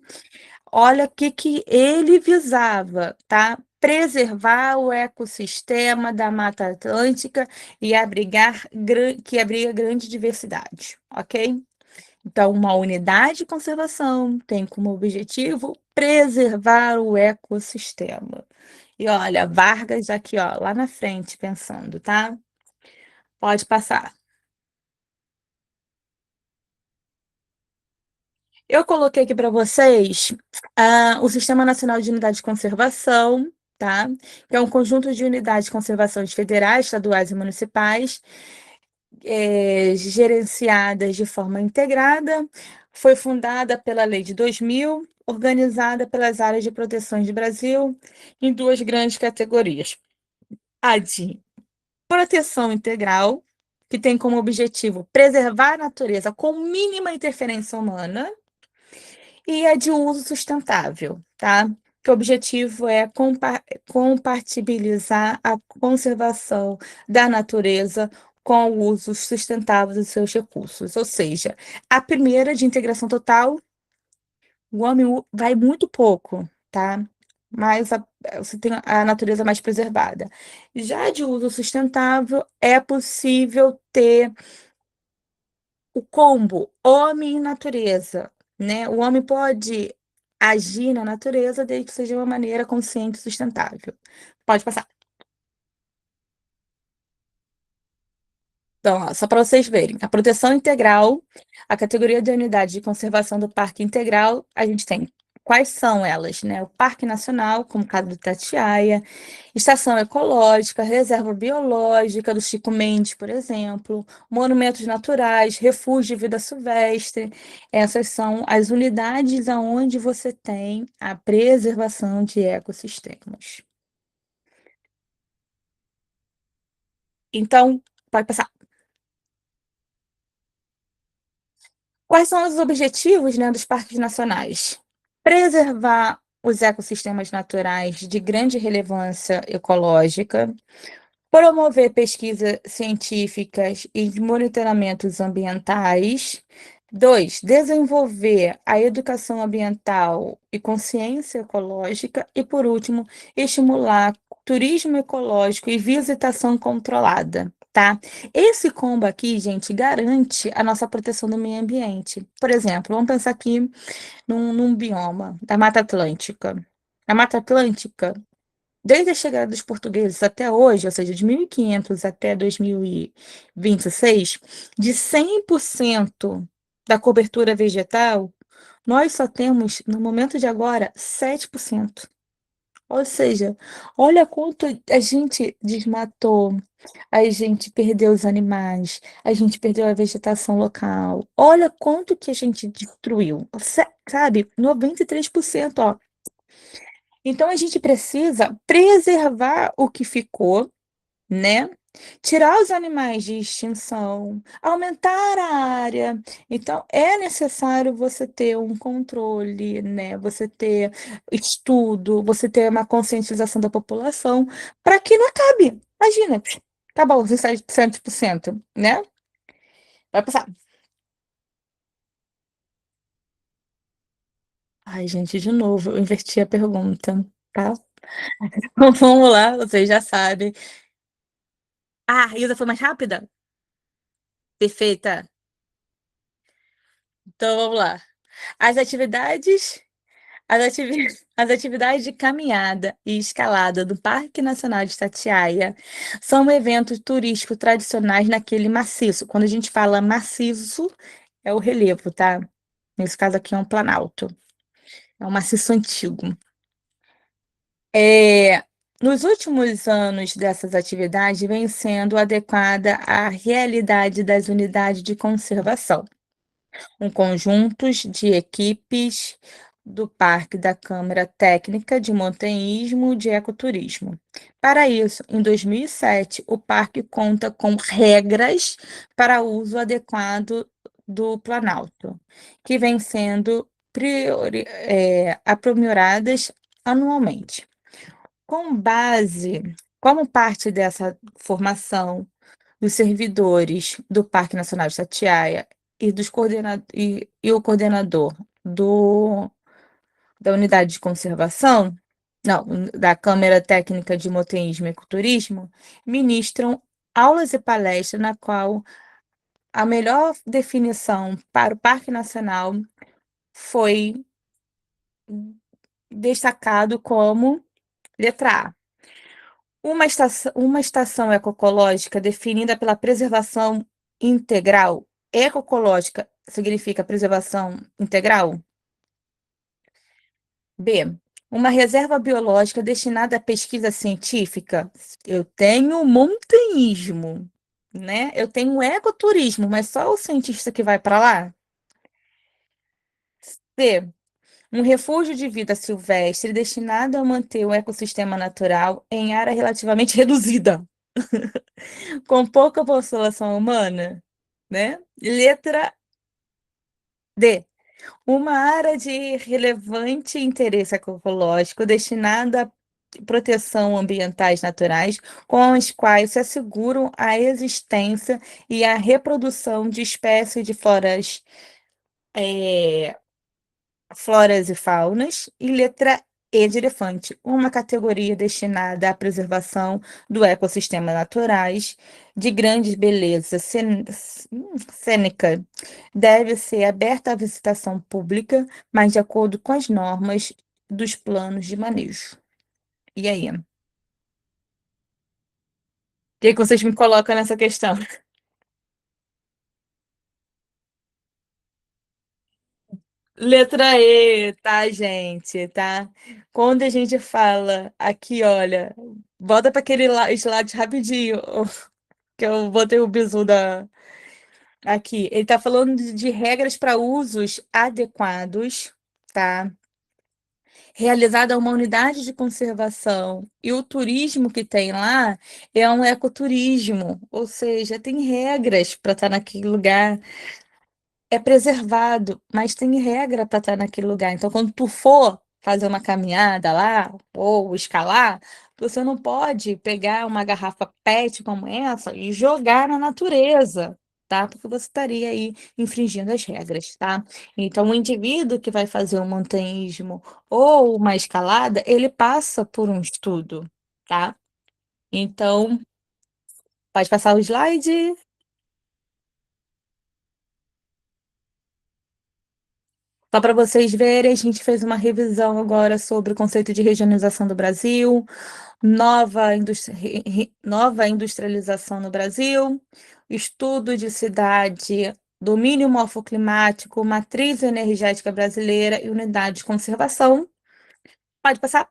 Olha o que ele visava, tá? Preservar o ecossistema da Mata Atlântica e que abriga grande diversidade, ok? Então, uma unidade de conservação tem como objetivo preservar o ecossistema. E olha, Vargas aqui, ó, lá na frente, pensando, tá? Pode passar. Eu coloquei aqui para vocês o Sistema Nacional de Unidade de Conservação, tá? Que é um conjunto de unidades de conservação federais, estaduais e municipais, gerenciadas de forma integrada. Foi fundada pela Lei de 2000, organizada pelas áreas de proteção de Brasil em duas grandes categorias: a de proteção integral que tem como objetivo preservar a natureza com mínima interferência humana, e a de uso sustentável, tá? Que o objetivo é compatibilizar a conservação da natureza com o uso sustentável dos seus recursos. Ou seja, a primeira de integração total, o homem vai muito pouco, tá? Mas você tem a natureza mais preservada. Já de uso sustentável, é possível ter o combo homem e natureza, né? O homem pode agir na natureza desde que seja de uma maneira consciente e sustentável. Pode passar. Então, ó, só para vocês verem, a proteção integral, a categoria de unidade de conservação do Parque Integral, a gente tem quais são elas, né? O Parque Nacional, como o caso do Itatiaia, Estação Ecológica, Reserva Biológica do Chico Mendes, por exemplo, monumentos naturais, refúgio de vida silvestre. Essas são as unidades aonde você tem a preservação de ecossistemas. Então, pode passar. Quais são os objetivos, né, dos parques nacionais? Preservar os ecossistemas naturais de grande relevância ecológica, promover pesquisas científicas e monitoramentos ambientais. 2, desenvolver a educação ambiental e consciência ecológica. E, por último, estimular turismo ecológico e visitação controlada, tá? Esse combo aqui, gente, garante a nossa proteção do meio ambiente. Por exemplo, vamos pensar aqui num bioma da Mata Atlântica. A Mata Atlântica, desde a chegada dos portugueses até hoje, ou seja, de 1500 até 2026, de 100% da cobertura vegetal, nós só temos, no momento de agora, 7%. Ou seja, olha quanto a gente desmatou, a gente perdeu os animais, a gente perdeu a vegetação local. Olha quanto que a gente destruiu, sabe? 93%, ó. Então a gente precisa preservar o que ficou, né? Tirar os animais de extinção, aumentar a área. Então, é necessário você ter um controle, né? Você ter estudo, você ter uma conscientização da população para que não acabe. Imagina, acabou os 7%, né? Vai passar. Ai, gente, de novo, eu inverti a pergunta, tá? Vamos lá, vocês já sabem. Ah, a Ilza foi mais rápida? Perfeita. Então vamos lá. As atividades, as atividades de caminhada e escalada do Parque Nacional de Itatiaia são eventos turísticos tradicionais naquele maciço. Quando a gente fala maciço, é o relevo, tá? Nesse caso aqui é um planalto. É um maciço antigo. É, nos últimos anos dessas atividades, vem sendo adequada à realidade das unidades de conservação, um conjunto de equipes do Parque da Câmara Técnica de Montanhismo e de Ecoturismo. Para isso, em 2007, o parque conta com regras para uso adequado do Planalto, que vêm sendo aprimoradas anualmente. Com base, como parte dessa formação dos servidores do Parque Nacional de Itatiaia e o coordenador do da unidade de conservação, não, da Câmara Técnica de Montanhismo e Ecoturismo, ministram aulas e palestras na qual a melhor definição para o Parque Nacional foi destacado como letra A. Uma estação ecoecológica definida pela preservação integral. Ecoecológica significa preservação integral? B. Uma reserva biológica destinada à pesquisa científica. Eu tenho montanhismo, né? Eu tenho ecoturismo, mas só o cientista que vai para lá? C. Um refúgio de vida silvestre destinado a manter o ecossistema natural em área relativamente reduzida. com pouca população humana, né? Letra D. Uma área de relevante interesse ecológico destinada à proteção ambientais naturais, com as quais se asseguram a existência e a reprodução de espécies de floras e faunas. E letra E de elefante, uma categoria destinada à preservação do ecossistema naturais de grande beleza cênica. Deve ser aberta à visitação pública, mas de acordo com as normas dos planos de manejo. E aí? O que que vocês me colocam nessa questão? Letra E, tá, gente, tá? Quando a gente fala aqui, olha, volta para aquele slide rapidinho, que eu botei o bizu aqui. Ele tá falando de regras para usos adequados, tá? Realizada uma unidade de conservação e o turismo que tem lá é um ecoturismo, ou seja, tem regras para estar naquele lugar. É preservado, mas tem regra para estar naquele lugar. Então, quando tu for fazer uma caminhada lá ou escalar, você não pode pegar uma garrafa PET como essa e jogar na natureza, tá? Porque você estaria aí infringindo as regras, tá? Então, o indivíduo que vai fazer um montanhismo ou uma escalada, ele passa por um estudo, tá? Então, pode passar o slide. Só para vocês verem, a gente fez uma revisão agora sobre o conceito de regionalização do Brasil, nova industrialização no Brasil, estudo de cidade, domínio morfoclimático, matriz energética brasileira e unidade de conservação. Pode passar?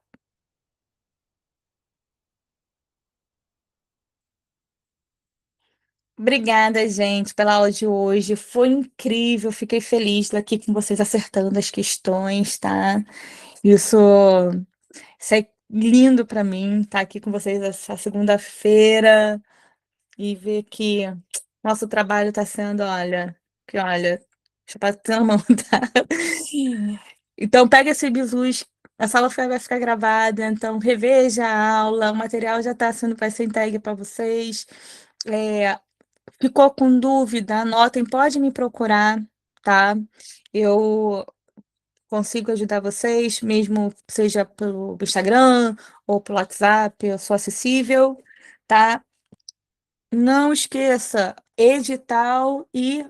Obrigada, gente, pela aula de hoje. Foi incrível, fiquei feliz daqui com vocês acertando as questões, tá? Isso. Isso é lindo para mim estar aqui com vocês essa segunda-feira e ver que nosso trabalho está sendo, olha, que olha, deixa eu passar a mão, tá? Então, pega esse bisus, a sala vai ficar gravada, então reveja a aula, o material já está sendo, vai ser entregue para vocês. É, ficou com dúvida? Anotem, pode me procurar, tá? Eu consigo ajudar vocês, mesmo seja pelo Instagram ou pelo WhatsApp, eu sou acessível, tá? Não esqueça, edital e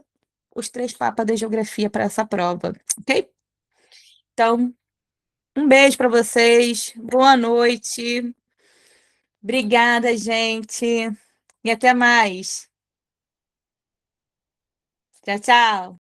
os três papas da geografia para essa prova, ok? Então, um beijo para vocês, boa noite, obrigada, gente, e até mais. Tchau, tchau.